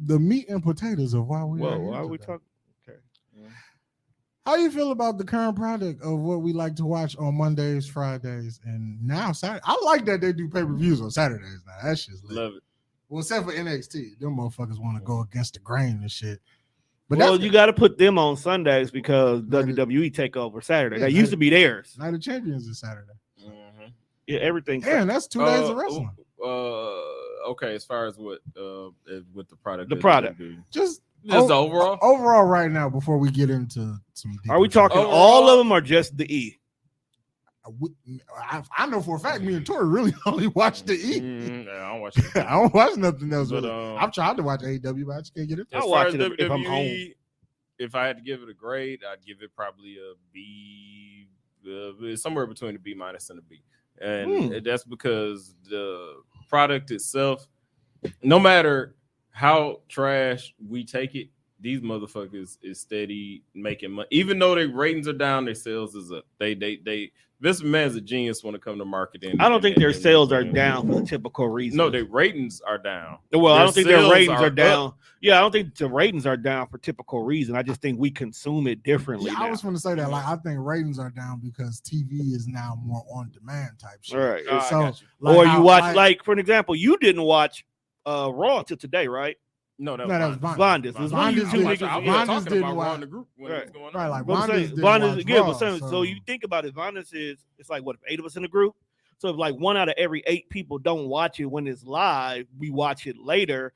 the meat and potatoes of why we are here Why are we today. talking? Okay. How you feel about the current product of what we like to watch on Mondays, Fridays, and now Saturday? I like that they do pay-per-views on Saturdays now. That shit's lit. Love it. Well, except for NXT. Them motherfuckers want to go against the grain and shit. But Well, that's you got to put them on Sundays because Night of- WWE take over Saturday. Yeah, That used to be theirs. Night of Champions is Saturday. Yeah, everything. Damn, that's 2 days of wrestling. Okay, as far as what with the product, The product. Just the overall. Overall, right now, before we get into some deeper Are we talking Overall- all of them or just the E? I know for a fact me and Tori really only watch the E. Yeah, I don't watch it. I don't watch nothing else. But, really. I've tried to watch AEW, but I just can't get it. As I'll far watch as it if I'm home. WWE, if I had to give it a grade, I'd give it probably a B, somewhere between a B minus and a B. And that's because the product itself, no matter how trash we take it, these motherfuckers is steady making money. Even though their ratings are down, their sales is up. They Vince McMahon's a genius when it comes to marketing. I don't think their sales are down for the typical reason. No, their ratings are down. Well, I don't think their sales ratings are up. down. Yeah, I don't think the ratings are down for typical reason. I just think we consume it differently. Yeah, I now. was going to say that. Like, I think ratings are down because TV is now more on demand type shit. Right. I So, got you. Or how- you watch, like, for an example, you didn't watch Raw until today, right? No, that No, was that was Vonda. Vonda. It was Vonda's one of you did- two I was niggas. I was Vonda's talking didn't about watch- Raw in the group when it was Right. going on. Right, like But I'm saying, Vonda's didn't Vonda's, watch yeah, Raw, but so you think about it, Vonda's is, it's like, what, if 8 of us in the group? So if like 1 out of every 8 people don't watch it when it's live, we watch it later.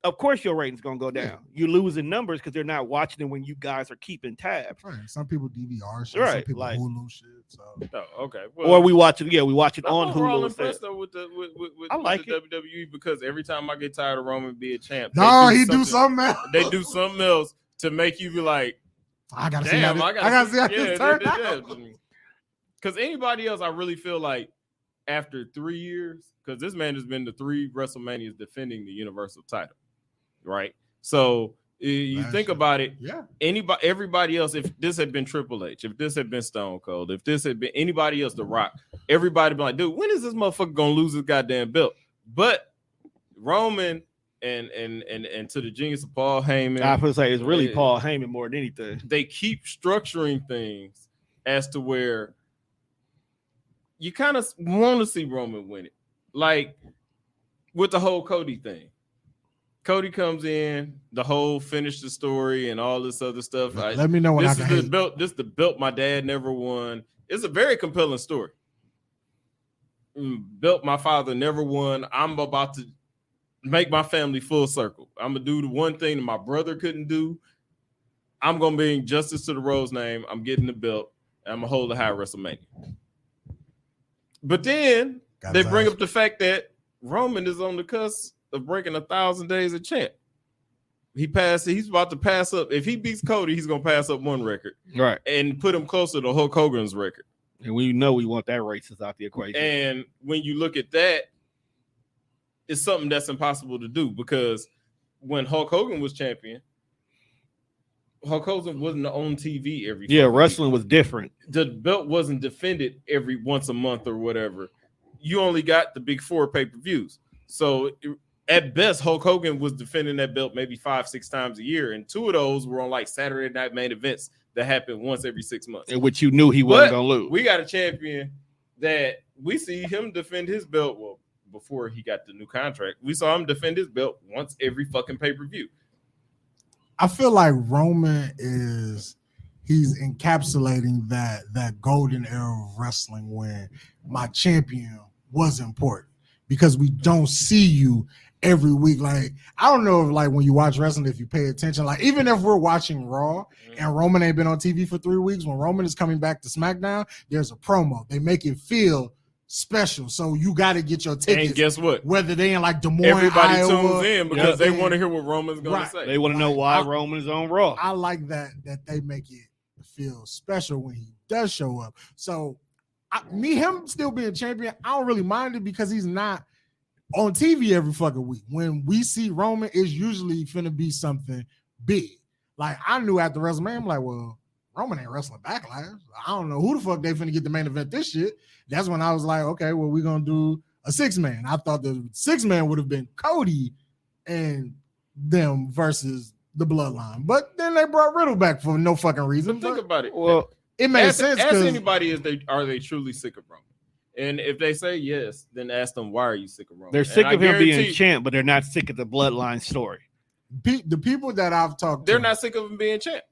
Of course, your rating's gonna go down. You're losing numbers because they're not watching it when you guys are keeping tabs. Right. Some people DVR shit, some Right, people like- Hulu shit. So Oh, okay. Or we watch it. Yeah, we watch it on I'm overall Hulu instead. impressed though with the with I like the WWE because every time I get tired of Roman being champ, no, he do something else. They do something else to make you be like, I gotta see how damn, this, I I gotta see how yeah, this turned out. Because anybody else, I really feel like after 3 years, because this man has been to 3 WrestleManias defending the Universal title, right? So you Last think year. about it. Yeah. Everybody else, if this had been Triple H, if this had been Stone Cold, if this had been anybody else, The Rock, everybody be like, dude, when is this motherfucker gonna lose his goddamn belt? But Roman and to the genius of Paul Heyman, I feel like it's really Paul Heyman more than anything. they keep structuring things as to where you kind of want to see Roman win it. Like with the whole Cody thing. Cody comes in, the whole finish the story and all this other stuff. Let me know when I This can is the hate. belt. This is the belt my dad never won. It's a very compelling story. Belt my father never won. I'm about to make my family full circle. I'm gonna do the one thing that my brother couldn't do. I'm gonna bring justice to the Rose name. I'm getting the belt. And I'm gonna hold the high WrestleMania. But then Got they his bring ass. up the fact that Roman is on the cusp of breaking 1,000 days of champ. He's about to pass up. If he beats Cody, he's gonna pass up one record Right. and put him closer to Hulk Hogan's record. And we know we want that racist out the equation. And when you look at that, it's something that's impossible to do because when Hulk Hogan was champion, Hulk Hogan wasn't on TV every yeah, fucking wrestling was different. week. The belt wasn't defended every once a month or whatever. You only got the big 4 pay-per-views. So at best, Hulk Hogan was defending that belt maybe 5-6 times a year, and 2 of those were on like Saturday night main events that happened once every 6 months. In which you knew he wasn't But gonna lose. we got a champion that we see him defend his belt. Well, before he got the new contract, we saw him defend his belt once every fucking pay-per-view. I feel like Roman he's encapsulating that golden era of wrestling when my champion was important because we don't see you every week. Like, I don't know if like when you watch wrestling, if you pay attention, like even if we're watching Raw and Roman ain't been on TV for 3 weeks, when Roman is coming back to SmackDown, there's a promo. They make it feel special. So you got to get your tickets. And guess what? Whether they in like Des Moines, Everybody Iowa, tunes in because they yeah. want to hear what Roman's going Right. to say. They want to know why I- Roman is on Raw. I like that they make it feel special when he does show up. So him still being champion, I don't really mind it because he's not on TV every fucking week. When we see Roman, it's usually finna be something big. Like I knew after WrestleMania, I'm like, well, Roman ain't wrestling Backlash. I don't know who the fuck they finna get the main event this shit. That's when I was like, okay, well, we're gonna do a 6-man. I thought the 6-man would have been Cody and them versus the Bloodline. But then they brought Riddle back for no fucking reason. But think about it. Well, It made ask, sense. ask 'Cause anybody are they truly sick of Roman? And if they say yes, then ask them why are you sick of Roman? they're And sick I of him being guarantee champ, but they're not sick of the Bloodline story. the people that I've talked to, they're not sick of him being champ.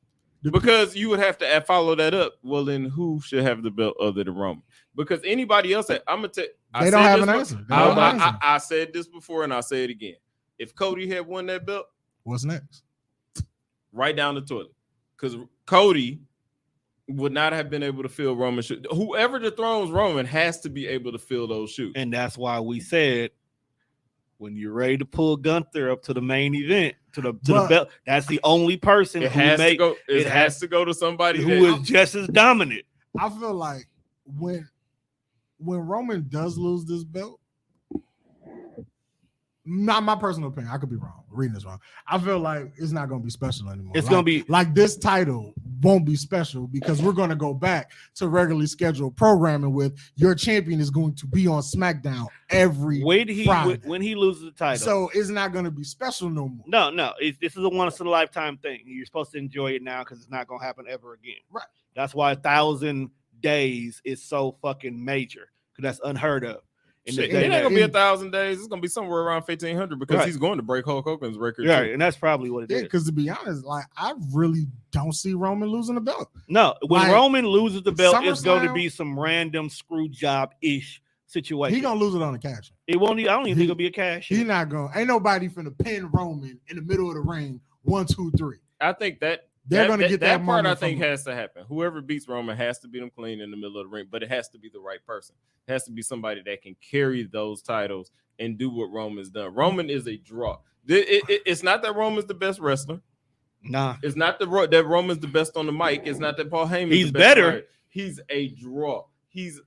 the Because you would have to follow that up. Well, then who should have the belt other than Roman? Because anybody else, I'm gonna tell. They don't have an answer. They don't have an answer. I said this before, and I'll say it again. If Cody had won that belt, What's next? right down the toilet, because Cody would not have been able to fill Roman's shoes. Whoever dethrones Roman has to be able to fill those shoes. And that's why we said when you're ready to pull Gunther up to the main event, to the belt, that's the only person It who has to make go. It it has to go to somebody who is just as dominant. I feel like when Roman does lose this belt, not my personal opinion, I could be wrong, reading this wrong. I feel like it's not going to be special anymore. It's Like- gonna be like this title won't be special because we're going to go back to regularly scheduled programming with your champion is going to be on SmackDown every Friday. when he loses the title. So it's not going to be special no more. No, this is a once in a lifetime thing. You're supposed to enjoy it now because it's not gonna happen ever again. Right. That's why 1,000 days is so fucking major because that's unheard of. In the Shit, day it ain't that- gonna be 1,000 days. It's gonna be somewhere around 1,500 because Right. he's going to break Hulk Hogan's record. Yeah, too. and that's probably what it Yeah, is. because to be honest, like I really don't see Roman losing the belt. No, when Like, Roman loses the belt, it's going to SummerSlam- be some random screw job ish situation. He gonna lose it on the cash. It won't. I don't even think it'll be a cash. He not gonna. Ain't nobody finna pin Roman in the middle of the ring. 1, 2, 3. I think They're gonna get that part. I moment think from- has to happen. Whoever beats Roman has to beat him clean in the middle of the ring, but it has to be the right person. It has to be somebody that can carry those titles and do what Roman's done. Roman is a draw. It's not that Roman's the best wrestler. Nah, It's not that Roman's the best on the mic. It's not that Paul Heyman's He's the best better. writer. He's a draw. He's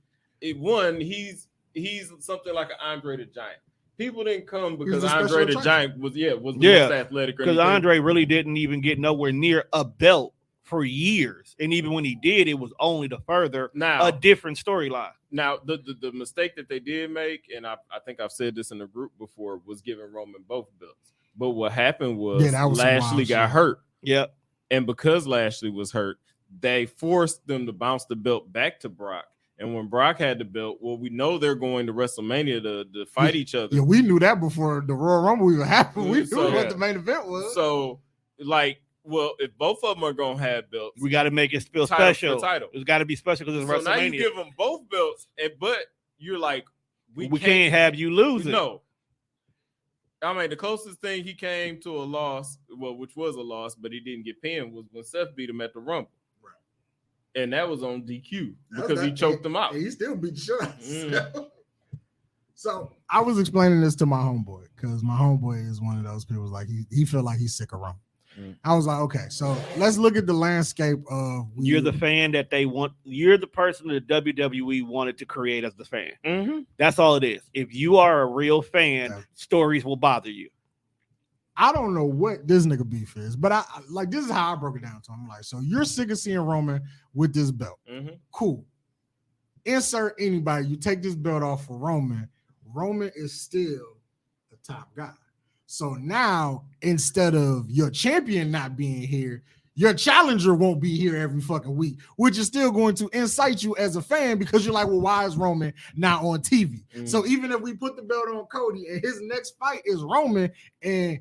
something like an Andre the Giant. People didn't come because a special Andre the attraction. Giant was the most athletic. or because anything. Andre really didn't even get nowhere near a belt for years, and even when he did, it was only to further now a different storyline. Now, the mistake that they did make, and I think I've said this in the group before, was giving Roman both belts. But what happened was, Yeah, that was some Lashley wild got shit. hurt. Yep. And because Lashley was hurt, they forced them to bounce the belt back to Brock. And when Brock had the belt, well, we know they're going to WrestleMania to fight each other. Yeah, we knew that before the Royal Rumble even happened. We knew So- what the main event was. So, like, well, if both of them are going to have belts, We got to make it feel title for special. title. It's got to be special because it's So now you WrestleMania. give them both belts, but you're like, We can't have you lose it. No. I mean, the closest thing he came to a loss, well, which was a loss, but he didn't get pinned, was when Seth beat him at the Rumble. Right. And that was on DQ because he choked him out. And he still beat the shit out of Mm. himself. So I was explaining this to my homeboy because my homeboy is one of those people like he feel like he's sick of Roman. Mm. I was like, okay, so let's look at the landscape of You're the fan that they want. You're the person that WWE wanted to create as the fan. Mm-hmm. That's all it is. If you are a real fan, Yeah. stories will bother you. I don't know what this nigga beef is, but I like this is how I broke it down to him. Like, so you're sick of seeing Roman with this belt. Mm-hmm. Cool. Insert anybody. You take this belt off for Roman. Roman is still the top guy. So now, instead of your champion not being here, your challenger won't be here every fucking week, which is still going to incite you as a fan because you're like, well, why is Roman not on TV? Mhm. So even if we put the belt on Cody and his next fight is Roman, and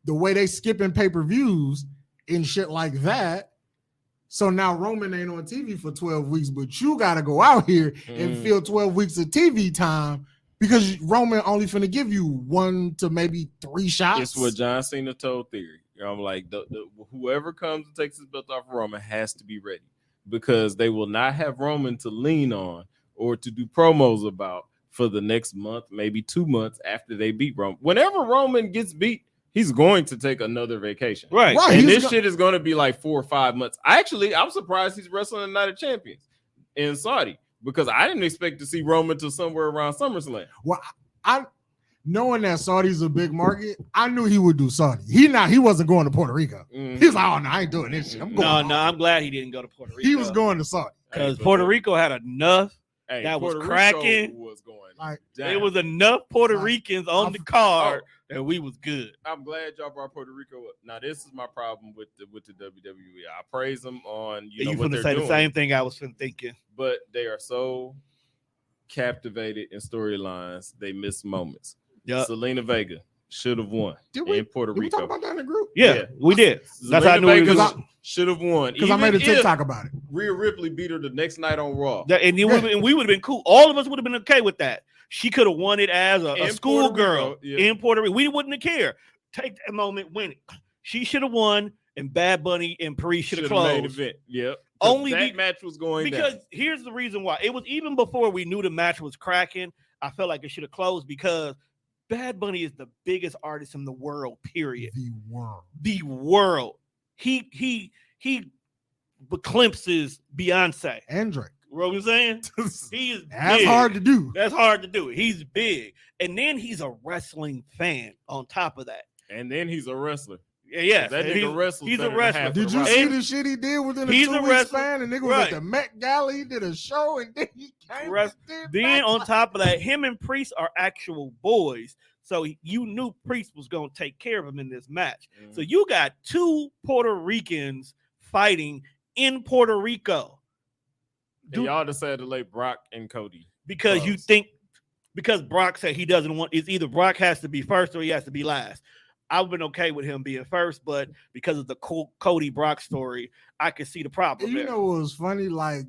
the way they skipping pay-per-views and shit like that, so now Roman ain't on TV for 12 weeks, but you got to go out here and Mm. fill 12 weeks of TV time because Roman only finna give you 1 to maybe 3 shots. It's what John Cena told Theory. I'm like, whoever comes and takes his belt off of Roman has to be ready because they will not have Roman to lean on or to do promos about for the next month, maybe 2 months after they beat Roman. Whenever Roman gets beat, he's going to take another vacation. Right. Right. And he's this go- shit is going to be like 4 or 5 months. I'm surprised he's wrestling the Night of Champions in Saudi because I didn't expect to see Roman till somewhere around SummerSlam. Well, I knowing that Saudi's a big market, I knew he would do Saudi. He wasn't going to Puerto Rico. Mhm. He was like, oh no, I ain't doing this shit. I'm going. No, I'm glad he didn't go to Puerto Rico. He was going to Saudi. because Hey, Puerto but- Rico had enough. Hey, that was Puerto cracking. Rico was going Like, Damn. It was enough Puerto Like, Ricans on I the f- card that we was good. I'm glad y'all brought Puerto Rico up. Now, this is my problem with the WWE. I praise them on You, know what finna they're say doing, the same thing I was finna thinking. but they are so captivated in storylines, they miss moments. Yeah, Selena Vega should have won did we in Puerto did we talk Rico. about that in the group? yeah, we did. That's how I Zelina knew we Vega was. should have won Because I made a even if TikTok about it. Rhea Ripley beat her the next night on Raw. And we would have been cool. All of us would have been okay with that. She could have won it as a In schoolgirl Puerto Rico, yeah. in Puerto Rico. We wouldn't have cared. Take that moment, win it. She should have won, and Bad Bunny and Paris should have Main closed. event. Yep. Only that match was going Because down. here's the reason why. It was even before we knew the match was cracking. I felt like it should have closed because Bad Bunny is the biggest artist in the world, period. The world. The world. He eclipses Beyonce. And Drake. You know what I'm saying? He is That's big. hard to do. That's hard to do. He's big. And then he's a wrestling fan on top of that. And then he's a wrestler. Yeah, That nigga wrestles. he's a better than wrestler. half Did of you the see roster. the shit he did within a He's a 2 week wrestler. span? The nigga was Right. at the Met Gala. He did a show and then he came. Rest- and did Then back- on top of that, him and Priest are actual boys. So you knew Priest was going to take care of him in this match. Mhm. So you got two Puerto Ricans fighting in Puerto Rico. And y'all decided to lay Brock and Cody. Because you Close. think because Brock said he doesn't want it's either Brock has to be first or he has to be last. I've been okay with him being first, but because of the Cody Brock story, I can see the problem You there. know what was funny? Like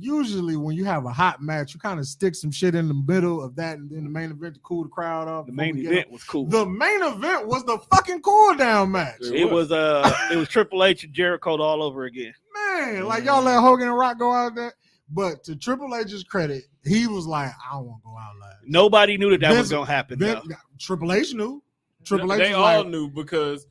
usually when you have a hot match, you kind of stick some shit in the middle of that, and then the main event to cool the crowd off. The before main we get event was cool. The main event was the fucking cool down match. It was Triple H and Jericho all over again. Man, like y'all let Hogan and Rock go out there. But to Triple H's credit, he was like, I don't want to go out last. Nobody knew that was Vince- gonna happen. Then though. Triple H knew. Triple H They was all like, knew because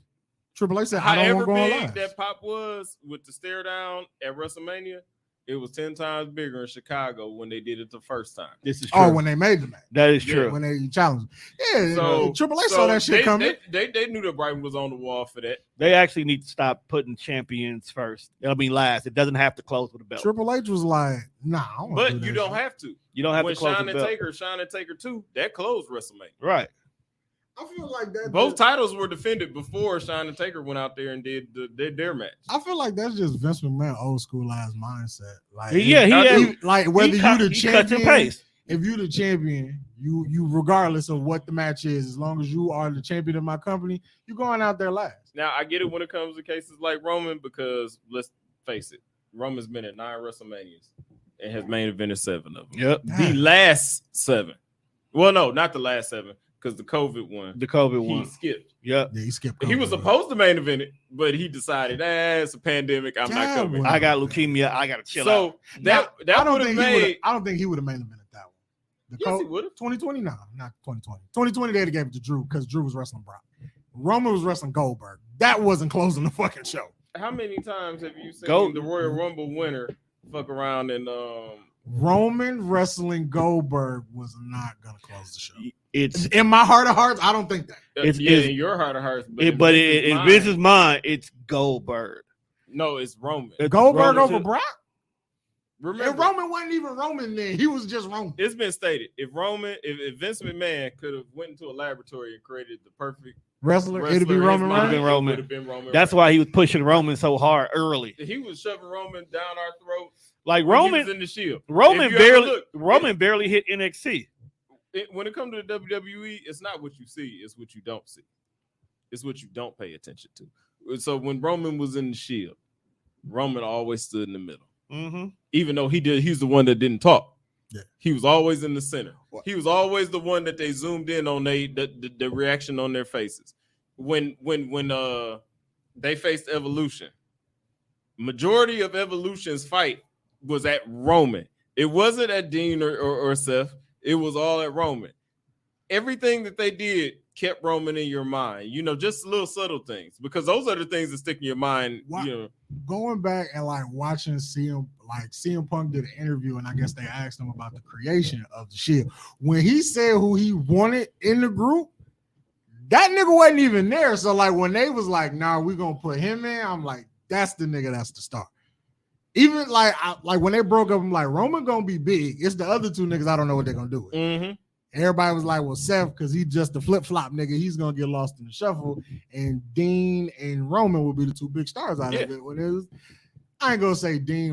Triple H said, I don't however want to go big last. that pop was with the stare down at WrestleMania, it was 10 times bigger in Chicago when they did it the first time. This is true. Oh, when they made the match. that is Yeah, true. When they challenged. Yeah, So Triple H saw that shit they, coming. They knew that Brighton was on the wall for that. They actually need to stop putting champions first. It'll be last. It doesn't have to close with a belt. Triple H was like, nah, I don't wanna But do you that don't shit. have to. You don't have When to close Shawn the and belt. Shawn and Taker 2, that closed WrestleMania. Right. I feel like that. Both titles were defended before Shawn and Taker went out there and did their match. I feel like that's just Vince McMahon old school ass mindset. Like, Yeah, he I has, do. like whether he you cut- the he cuts and champion, pastes. if you the champion, you regardless of what the match is, as long as you are the champion of my company, you going out there last. Now I get it when it comes to cases like Roman because let's face it, Roman's been at 9 WrestleManias and has main evented 7 of them. Yep. The last 7. Well, no, not the last 7 because the COVID one The COVID he one. skipped. Yep. Yeah, he skipped. He was supposed to main event it, but he decided, it's a pandemic. I'm not Yeah, coming. well. I got leukemia. I gotta chill out. So that I don't would have think he would. made. I don't think he would have main evented that one. The Yes, he would have. 2020, no, not 2020. 2020, they'd have gave it to Drew because Drew was wrestling Brock. Roman was wrestling Goldberg. That wasn't closing the fucking show. How many times have you seen Go- the Royal Rumble winner fuck around and Roman wrestling Goldberg was not gonna close the show. It's In my heart of hearts, I don't think that. It's- yeah, it's- in your heart of hearts, but in in mind- Vince's mind, it's Goldberg. no, it's Roman. It's Goldberg Roman over too. Brock? And Remember, Roman wasn't even Roman then. He was just Roman. it's been stated if Vince McMahon could have went into a laboratory and created the perfect Wrestler, it'd be wrestler in Roman his Would've mind, been Reigns. it Roman. would've been Roman That's Reigns. why he was pushing Roman so hard early. He was shoving Roman down our throats. Like when he Roman, was in the Shield. Roman If you ever barely, look, Roman barely hit NXT. when it comes to the WWE, it's not what you see, it's what you don't see. It's what you don't pay attention to. So when Roman was in the Shield, Roman always stood in the middle. Mm-hmm. Even though he's the one that didn't talk. Yeah. He was always in the center. What? He was always the one that they zoomed in on the reaction on their faces. When they faced Evolution, majority of Evolution's fight was at Roman. It wasn't at Dean or Seth. It was all at Roman. Everything that they did kept Roman in your mind. You know, just little subtle things, because those are the things that stick in your mind. What? You know, Going back and like watching CM Punk did an interview, and I guess they asked him about the creation of the Shield. When he said who he wanted in the group, that nigga wasn't even there. So like when they was like, "Nah, we're gonna put him in," I'm like, "That's the nigga. That's the star." Even like when they broke up, I'm like, Roman gonna be big. It's the other two niggas. I don't know what they're gonna do with. Mm-hmm. Everybody was like, well, Seth, because he's just a flip-flop nigga, he's gonna get lost in the shuffle. And Dean and Roman will be the two big stars out of it. When it was, I ain't gonna say Dean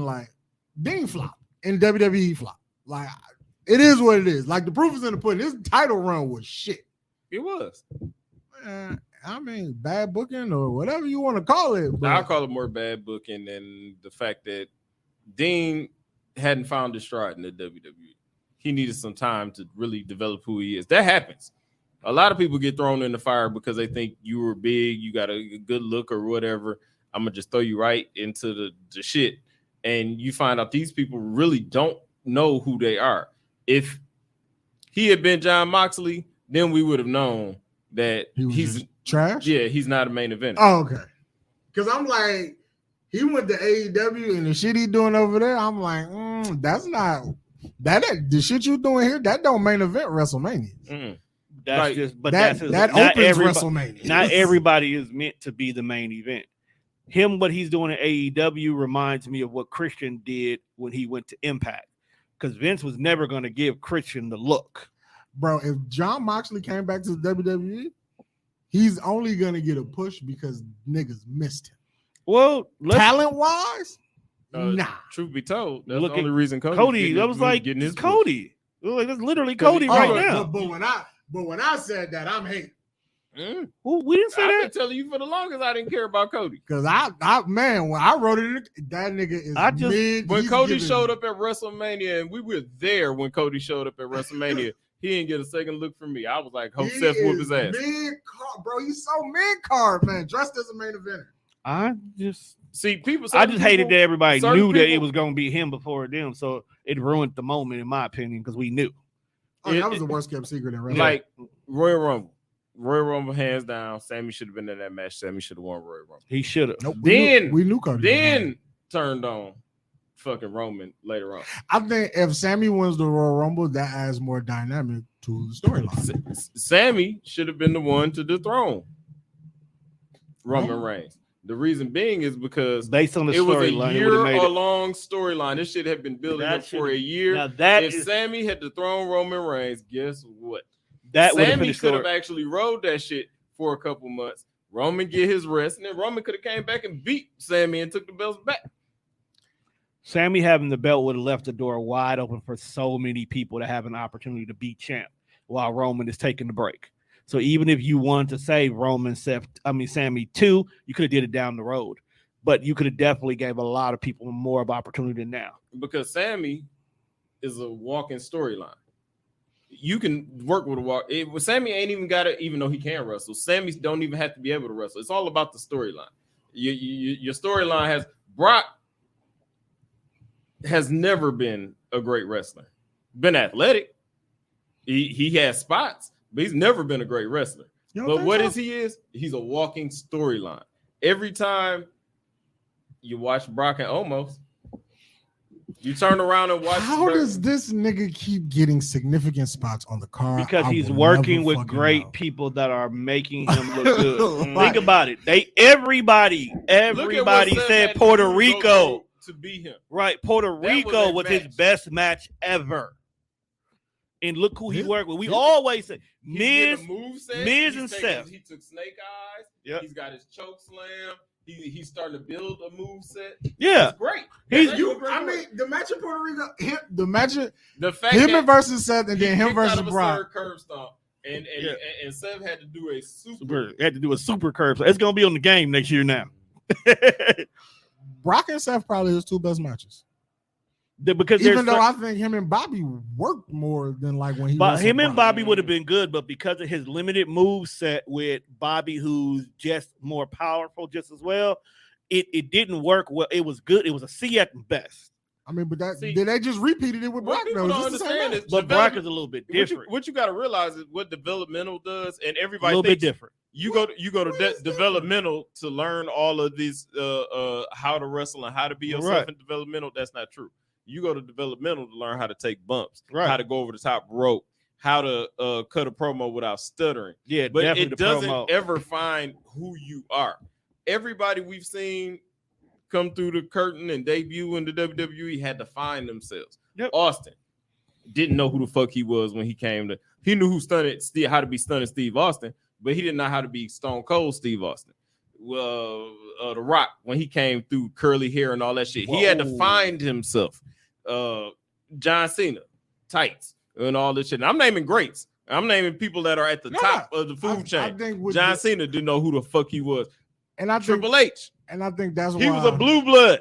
flop and WWE flop. Like, it is what it is. Like, the proof is in the pudding. This title run was shit. It was. I mean, bad booking or whatever you want to call it. But I'll call it more bad booking than the fact that Dean hadn't found his stride in the WWE. He needed some time to really develop who he is. That happens. A lot of people get thrown in the fire because they think you were big, you got a good look or whatever. I'm going to just throw you right into the shit. And you find out these people really don't know who they are. If he had been John Moxley, then we would have known that he's trash. Yeah, he's not a main eventer. Oh, okay. Because I'm like, he went to AEW and the shit he doing over there, I'm like, that's not that the shit you doing here. That don't main event WrestleMania. Mm. That's Like, just, but that that's opens WrestleMania. Not everybody is meant to be the main event. What he's doing at AEW reminds me of what Christian did when he went to Impact, because Vince was never going to give Christian the look. Bro, if John Moxley came back to the WWE, he's only going to get a push because niggas missed him. Well, talent-wise, nah. Truth be told, that's Look the only reason Cody. That was like getting his Cody. Like, that's literally Cody right now. But when I said that, I'm hating. Well, we didn't say I've that. been telling you for the longest I didn't care about Cody. Because when I wrote it, that nigga is when Cody showed up at WrestleMania, and we were there when Cody showed up at WrestleMania, he didn't get a second look from me. I was like, hope Seth whoop his ass. Mid-card, bro. He's so mid-card, man. Dressed as a main eventer. I just hated that everybody knew that it was going to be him before them, so it ruined the moment, in my opinion, because we knew. That was the worst kept secret in wrestling. Like Royal Rumble, hands down. Sammy should have been in that match. Sammy should have won Royal Rumble. He should have. Nope, we knew Cody. Then turned on fucking Roman later on. I think if Sammy wins the Royal Rumble, that adds more dynamic to the storyline. Sammy should have been the one to dethrone Roman Reigns. The reason being is because based on the it was a storyline, year-long storyline. This shit had been building up for a year. If Sammy had dethroned Roman Reigns, guess what? Sammy could have actually rode that shit for a couple months. Roman get his rest, and then Roman could have came back and beat Sammy and took the belts back. Sammy having the belt would have left the door wide open for so many people to have an opportunity to be champ while Roman is taking the break. So even if you wanted to say Sammy too, you could have did it down the road, but you could have definitely gave a lot of people more of opportunity than now. Because Sammy is a walking storyline. You can work with a walk. Sammy ain't even got it, even though he can wrestle. Sammy don't even have to be able to wrestle. It's all about the storyline. Your storyline has Brock has never been a great wrestler. Been athletic. He has spots. But he's never been a great wrestler. But what he is? He's a walking storyline. Every time you watch Brock and Omos, you turn around and watch. How does this nigga keep getting significant spots on the card? Because he's working with great people that are making him look good. Think about it. Everybody said Puerto Rico to be him. Right, Puerto Rico was his best match ever. And look who he worked with. We always say Miz and Seth. He took Snake Eyes. Yep. He's got his choke slam. He's starting to build a move set. Yeah, it's great. The match in Puerto Rico, him versus Seth, and then him versus Brock. Curb stomp, and Seth had to do a super curb. So it's gonna be on the game next year now. Brock and Seth probably his two best matches. Because even though I think him and Bobby worked more than like when he. But him and Bobby would have been good, but because of his limited move set with Bobby, who's just more powerful, just as well, it didn't work well. It was good. It was a C at best. I mean, but they just repeated it with Brock. People don't understand is, but Brock is a little bit different. What you got to realize is what developmental does, and everybody a little bit different. You go to developmental to learn all of these how to wrestle and how to be yourself in developmental. That's not true. You go to developmental to learn how to take bumps, how to go over the top rope, how to cut a promo without stuttering. Yeah, but it doesn't ever find who you are. Everybody we've seen come through the curtain and debut in the WWE had to find themselves. Yep. Austin didn't know who the fuck he was when he came to. He knew how to be stunning Steve Austin, but he didn't know how to be Stone Cold Steve Austin. Well, The Rock, when he came through curly hair and all that shit, he had to find himself. John Cena, tights, and all this shit. And I'm naming greats. I'm naming people that are at the top of the food chain. I think John Cena didn't know who the fuck he was. And I Triple H. And I think that's why he was a blue blood.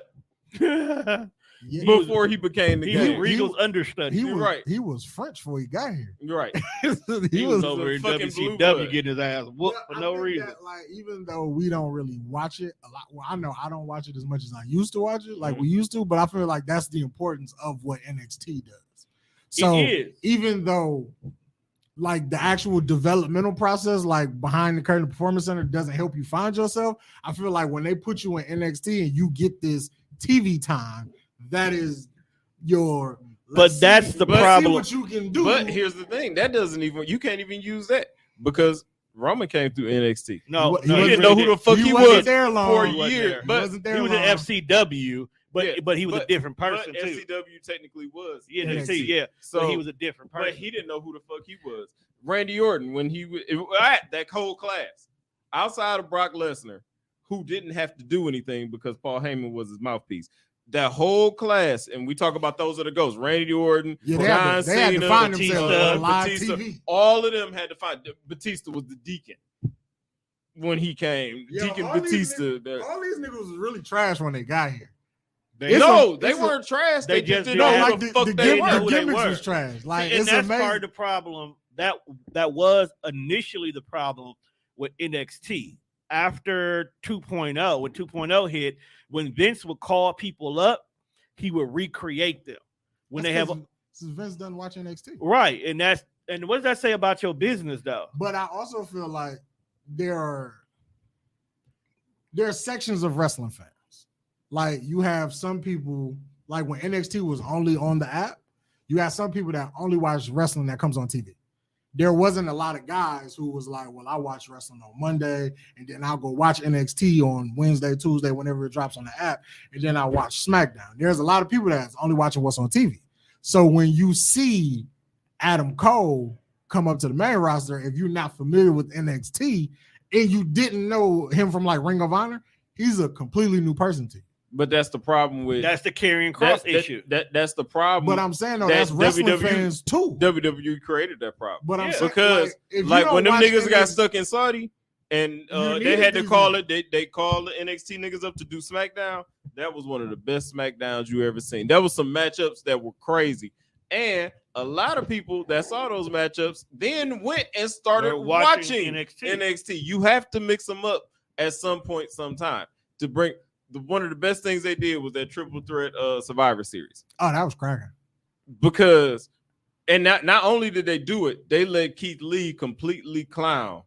Yeah, before he became the game. Regal's understudy. He was French before he got here. Right. he was over in WCW getting his ass whooped for no reason. That, like, even though we don't really watch it a lot, well, I know I don't watch it as much as I used to watch it, like we used to, but I feel like that's the importance of what NXT does. So even though like the actual developmental process, like behind the curtain performance center, doesn't help you find yourself, I feel like when they put you in NXT and you get this TV time, that is your. But that's the problem. What you can do. But here's the thing: you can't even use that because Roman came through NXT. No, he didn't know who the fuck he was there long. For a year. But he was in FCW. But he was a different person too. FCW technically was NXT, yeah. So he was a different person. But he didn't know who the fuck he was. Randy Orton, when he was at that whole class, outside of Brock Lesnar, who didn't have to do anything because Paul Heyman was his mouthpiece. That whole class, and we talk about those are the ghosts. Randy Orton, John Cena, had to find Batista, all of them had to find. Batista was the deacon when he came. Deacon Batista. All these niggas was really trash when they got here. They weren't trash. They just didn't know who the fuck they were. The gimmicks was trash. Like, and it's that's amazing. part of the problem. That was initially the problem with NXT. After 2.0, when 2.0 hit, when Vince would call people up, he would recreate them. When that's they have Vince doesn't watch NXT, right? And what does that say about your business, though? But I also feel like there are sections of wrestling fans. Like you have some people, like when NXT was only on the app, you have some people that only watch wrestling that comes on TV. There wasn't a lot of guys who was like, well, I watch wrestling on Monday, and then I'll go watch NXT on Wednesday, Tuesday, whenever it drops on the app, and then I'll watch SmackDown. There's a lot of people that's only watching what's on TV. So when you see Adam Cole come up to the main roster, if you're not familiar with NXT and you didn't know him from like Ring of Honor, he's a completely new person to you. But that's the problem with that's the Karrion Kross issue. That's the problem. But I'm saying though, that's wrestling fans too. WWE created that problem. But I'm saying, because like when them niggas got stuck in Saudi and they had to call it, they called the NXT niggas up to do SmackDown. That was one of the best SmackDowns you ever seen. There was some matchups that were crazy, and a lot of people that saw those matchups then went and started watching NXT. You have to mix them up at some point, sometime to bring. One of the best things they did was that triple threat Survivor Series. Oh, that was cracking. Because, and not only did they do it, they let Keith Lee completely clown.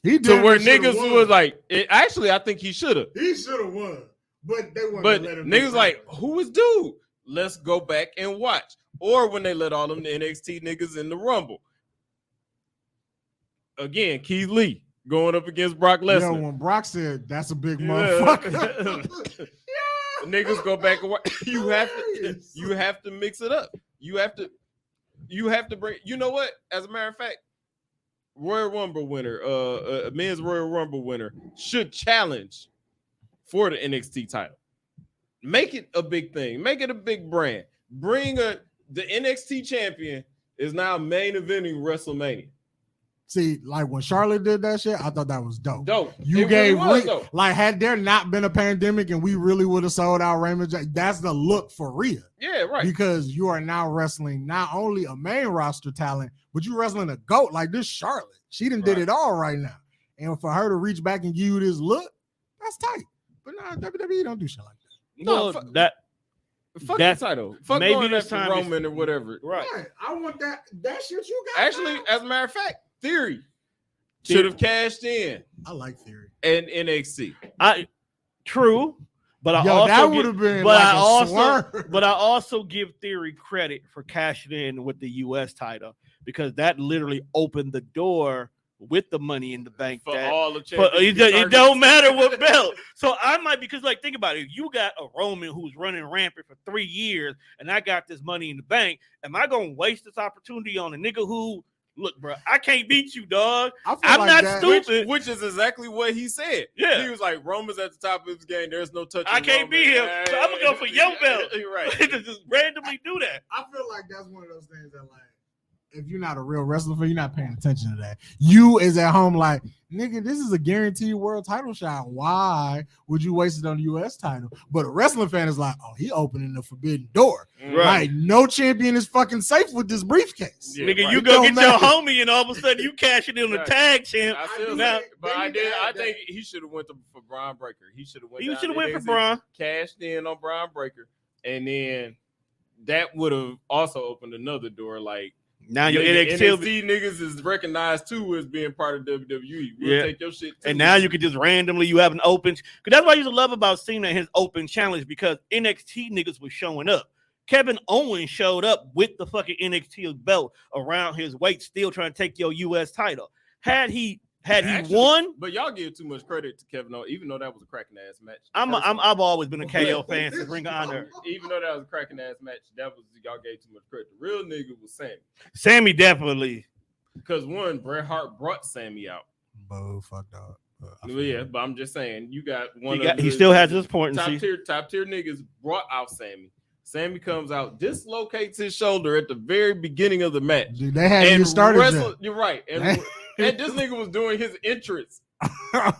He did. To where niggas was like, actually, I think he should have. He should have won. But they weren't. But niggas like, who is dude? Let's go back and watch. Or when they let all them NXT niggas in the Rumble. Again, Keith Lee. Going up against Brock Lesnar. Yo, when Brock said that's a big motherfucker, niggas go back and watch. You have to mix it up. You have to bring. You know what? As a matter of fact, Royal Rumble winner, men's Royal Rumble winner should challenge for the NXT title. Make it a big thing. Make it a big brand. The NXT champion is now main eventing WrestleMania. See, like when Charlotte did that shit, I thought that was dope. You gave like had there not been a pandemic and we really would have sold out Raymond Jackson, that's the look for Rhea. Yeah, right. Because you are now wrestling not only a main roster talent, but you're wrestling a GOAT like this Charlotte. She did it all right now. And for her to reach back and give you this look, that's tight. But nah, WWE don't do shit like that. No, fuck the title. Fuck maybe going this after time Roman or whatever. Right. I want that shit you got. Actually, as a matter of fact, Theory should have cashed in. I like Theory and NXT. True, but I also give Theory credit for cashing in with the U.S. title because that literally opened the door with the Money in the Bank. For that, all the it don't matter what belt. So I might, because like think about it. If you got a Roman who's running rampant for 3 years, and I got this Money in the Bank, am I gonna waste this opportunity on a nigga who? Look, bro, I can't beat you, dog. I'm like not stupid. Which is exactly what he said. Yeah. He was like, Roman's at the top of his game. There's no touch. I can't be him. So I'm going to go for your belt. You're right. Just randomly do that. I feel like that's one of those things that, like, if you're not a real wrestler fan, you're not paying attention to that. You is at home like, nigga, this is a guaranteed world title shot. Why would you waste it on the U.S. title? But a wrestling fan is like, oh, he opening the forbidden door. Right. Like, no champion is fucking safe with this briefcase. Yeah, nigga, right. you go get your homie, and all of a sudden you cash it in the tag champ. I think he should have went for Braun Breaker. He should have went for Braun. Cashed in on Braun Breaker, and then that would have also opened another door. Like, now your NXT niggas is recognized too as being part of WWE. We'll take your shit too. And now you can just randomly, you have an open, because that's what I used to love about Cena and his open challenge, because NXT niggas was showing up. Kevin Owens showed up with the fucking NXT belt around his waist, still trying to take your US title. Had he won, but y'all give too much credit to Kevin Owens, even though that was a cracking ass match. I've always been a KO fan since Ring of Honor. Even though that was a cracking ass match, y'all gave too much credit. The real nigga was Sammy. Sammy definitely, because one, Bret Hart brought Sammy out. Boo, fuck dog. Yeah, but I'm just saying, you got one. He still has his importance. Top tier niggas brought out Sammy. Sammy comes out, dislocates his shoulder at the very beginning of the match. Dude, they hadn't even started. You're right. And this nigga was doing his entrance.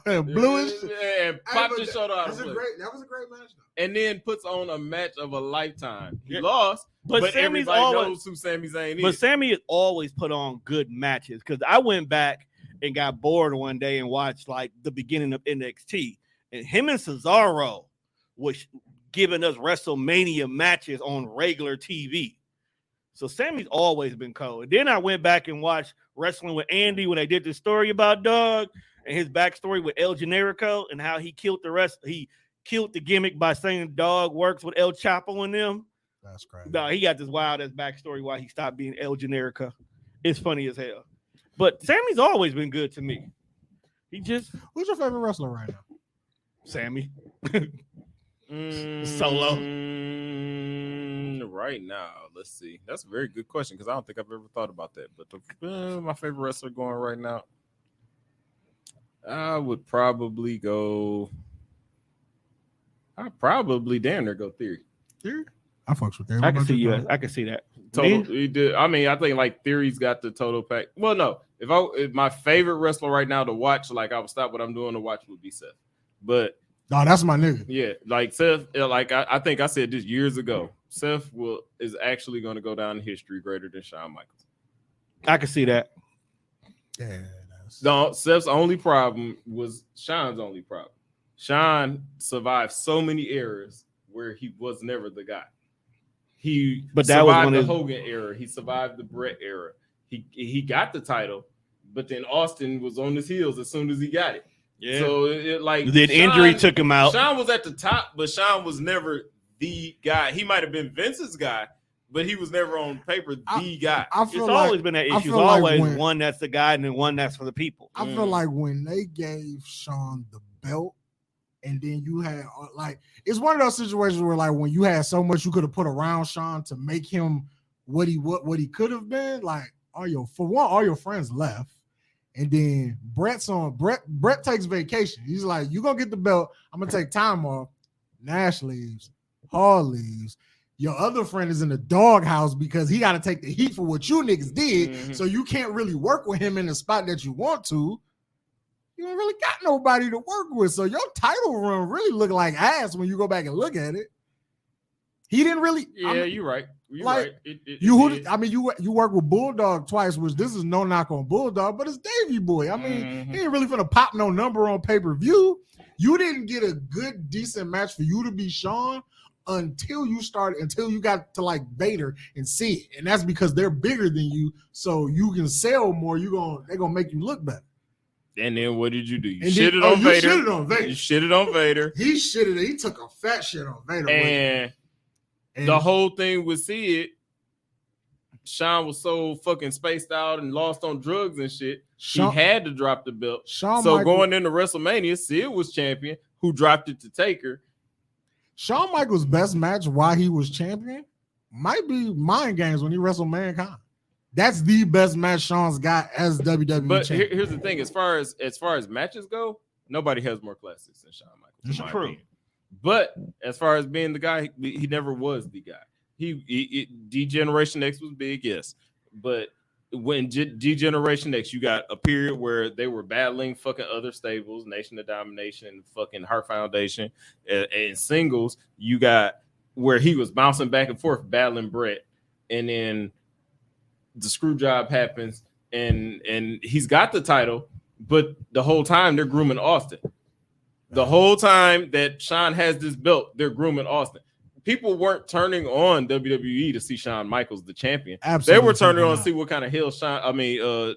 Bluish. And popped his shoulder out. That was a great match, though. And then puts on a match of a lifetime. He lost, but Sammy's everybody always, knows who Sami Zayn is. But Sammy has always put on good matches, because I went back and got bored one day and watched like the beginning of NXT, and him and Cesaro was giving us WrestleMania matches on regular TV. So Sammy's always been cold. Then I went back and watched Wrestling with Andy when they did the story about Dog and his backstory with El Generico and how he killed he killed the gimmick by saying Dog works with El Chapo and them. That's crazy. No, he got this wild ass backstory why he stopped being El Generico. It's funny as hell. But Sammy's always been good to me. Who's your favorite wrestler right now? Sammy. Solo. Right now, let's see. That's a very good question, because I don't think I've ever thought about that. But my favorite wrestler going right now, I would probably go. I'd damn near go Theory. Theory? I fucks with Theory. I can see you. I can see that. Total. He did. I mean, I think like Theory's got the total pack. Well, no. If my favorite wrestler right now to watch, like I would stop what I'm doing to watch, would be Seth. But no, that's my nigga. Yeah, like Seth. Like I think I said this years ago. Seth is actually going to go down in history greater than Shawn Michaels. I can see that. Yeah. No, Seth's only problem was Shawn's only problem. Shawn survived so many eras where he was never the guy. But that survived the Hogan era. He survived the Bret era. He got the title, but then Austin was on his heels as soon as he got it. Yeah. So injury took him out. Shawn was at the top, but Shawn was never the guy. He might have been Vince's guy, but he was never on paper the guy. It's always been that issue. It's always one that's the guy and then one that's for the people. I feel like when they gave Shawn the belt, and then you had like, it's one of those situations where like when you had so much you could have put around Shawn to make him what he could have been. Like all your friends left. And then Brett takes vacation. He's like, you gonna get the belt. I'm gonna take time off. Nash leaves. Hall leaves. Your other friend is in the doghouse because he got to take the heat for what you niggas did. Mm-hmm. So you can't really work with him in the spot that you want to. You don't really got nobody to work with. So your title run really look like ass when you go back and look at it. He didn't really. Yeah, you're right. You're like, right. You work with Bulldog twice, which this is no knock on Bulldog, but it's Davey Boy. I mean, he ain't really finna pop no number on pay-per-view. You didn't get a good, decent match for you to be Shawn until you got to like Vader and see it. And that's because they're bigger than you, so you can sell more. They're gonna make you look better. And then what did you do? You shitted on Vader. You shitted on Vader. He took a fat shit on Vader. And the whole thing with Sid, Sean was so fucking spaced out and lost on drugs and shit. Shawn, He had to drop the belt. Shawn So Michaels, going into WrestleMania, Sid was champion, who dropped it to Taker. Shawn Michaels' best match while he was champion might be Mind Games when he wrestled Mankind. That's the best match Shawn's got as WWE But champion. here's the thing: as far as matches go, nobody has more classics than Shawn Michaels. in It's my true. opinion. But as far as being the guy, he never was the guy. D-Generation X was big, yes, but when D-Generation X, you got a period where they were battling fucking other stables, Nation of Domination, fucking Heart Foundation, and singles. You got where he was bouncing back and forth battling Brett, and then the screw job happens, and he's got the title, but the whole time they're grooming Austin. The whole time that Shawn has this belt, they're grooming Austin. People weren't turning on WWE to see Shawn Michaels the champion. Absolutely, They were turning on to not. see what kind of hell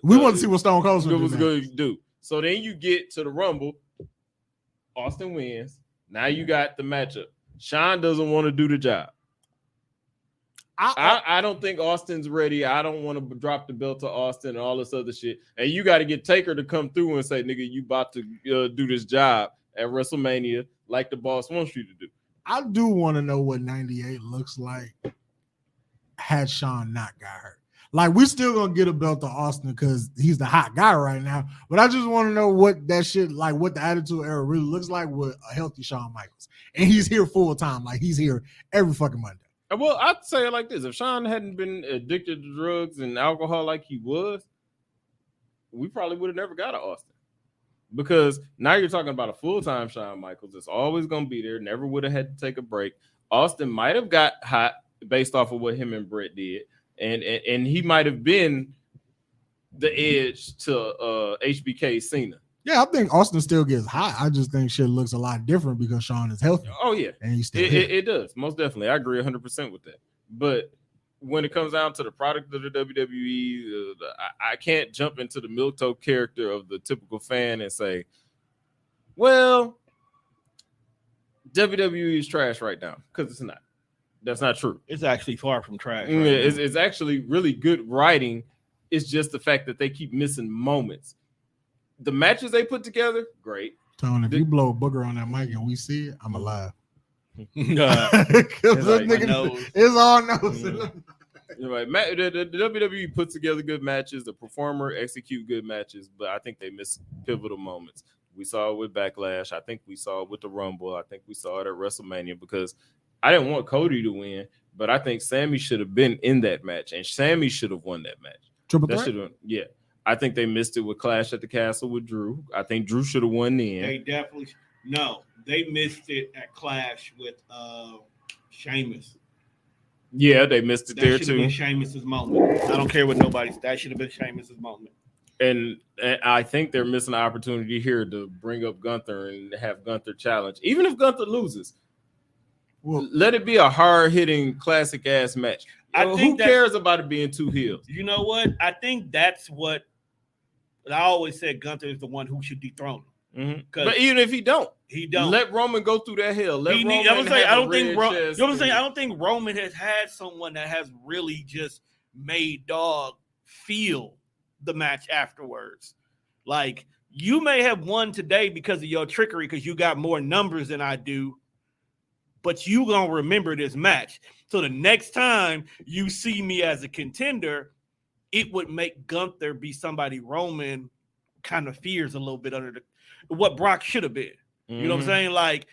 We want to see what Stone Cold was do. going to do. So then you get to the Rumble. Austin wins. Now you got the matchup. Shawn doesn't want to do the job. I don't think Austin's ready. I don't want to drop the belt to Austin and all this other shit. And you got to get Taker to come through and say, nigga, you about to do this job at WrestleMania like the boss wants you to do. I do want to know what 98 looks like had Shawn not got hurt. Like, we still gonna get a belt to Austin because he's the hot guy right now. But I just want to know what that shit, like what the Attitude Era really looks like with a healthy Shawn Michaels. And he's here full time. Like, he's here every fucking Monday. Well, I'd say it like this. If Shawn hadn't been addicted to drugs and alcohol like he was, we probably would have never got to Austin. Because now you're talking about a full-time Shawn Michaels. It's always going to be there. Never would have had to take a break. Austin might have got hot based off of what him and Brett did. And he might have been the edge to HBK Cena. Yeah, I think Austin still gets hot. I just think shit looks a lot different because Shawn is healthy. Oh, yeah. And he's still here. It does. Most definitely. I agree 100% with that. But when it comes down to the product of the WWE, I can't jump into the milquetoast character of the typical fan and say, well, WWE is trash right now, because it's not. That's not true. It's actually far from trash. Yeah, it's actually really good writing. It's just the fact that they keep missing moments. The matches they put together, great. Tony, if you blow a booger on that mic and we see it, I'm alive. Nah. Because like my it's all nose. You're right. The WWE puts together good matches. The performer execute good matches, but I think they miss pivotal moments. We saw it with Backlash. I think we saw it with the Rumble. I think we saw it at WrestleMania, because I didn't want Cody to win, but I think Sammy should have been in that match, and Sammy should have won that match. Triple That threat? should have, yeah. I think they missed it with Clash at the Castle with Drew. I think Drew should have won then. They definitely they missed it at Clash with Sheamus. Yeah, they missed it That there should have been too. Sheamus's moment. I don't care what nobody's. That should have been Sheamus's moment. And I think they're missing an opportunity here to bring up Gunther and have Gunther challenge. Even if Gunther loses, Well, let it be a hard-hitting, classic-ass match. I Who think cares about it being two heels? You know what? I think that's what I always said. Gunther is the one who should dethrone him. But even if he don't, He don't. let Roman go through that hell. Let Roman I would say have I a don't think. red You know chest what I'm saying? and- I don't think Roman has had someone that has really just made dog feel the match afterwards. Like, you may have won today because of your trickery, because you got more numbers than I do, but you gonna remember this match. So the next time you see me as a contender, it would make Gunther be somebody Roman kind of fears a little bit under what Brock should have been. You know what I'm saying? Like,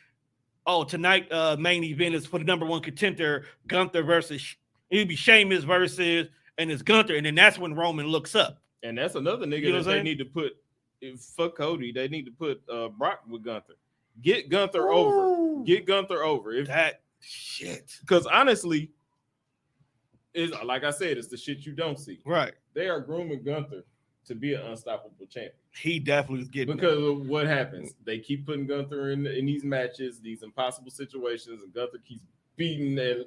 oh, tonight main event is for the number one contender, Gunther versus it'd be Sheamus versus, and it's Gunther, and then that's when Roman looks up. And that's another nigga You know that what I'm they saying? need to put. Fuck Cody. They need to put Brock with Gunther. Get Gunther over. Get Gunther over. That shit. Because honestly, is like I said, it's the shit you don't see. Right. They are grooming Gunther to be an unstoppable champion. He definitely was getting Because of what happens. They keep putting Gunther in these matches, these impossible situations, and Gunther keeps beating them.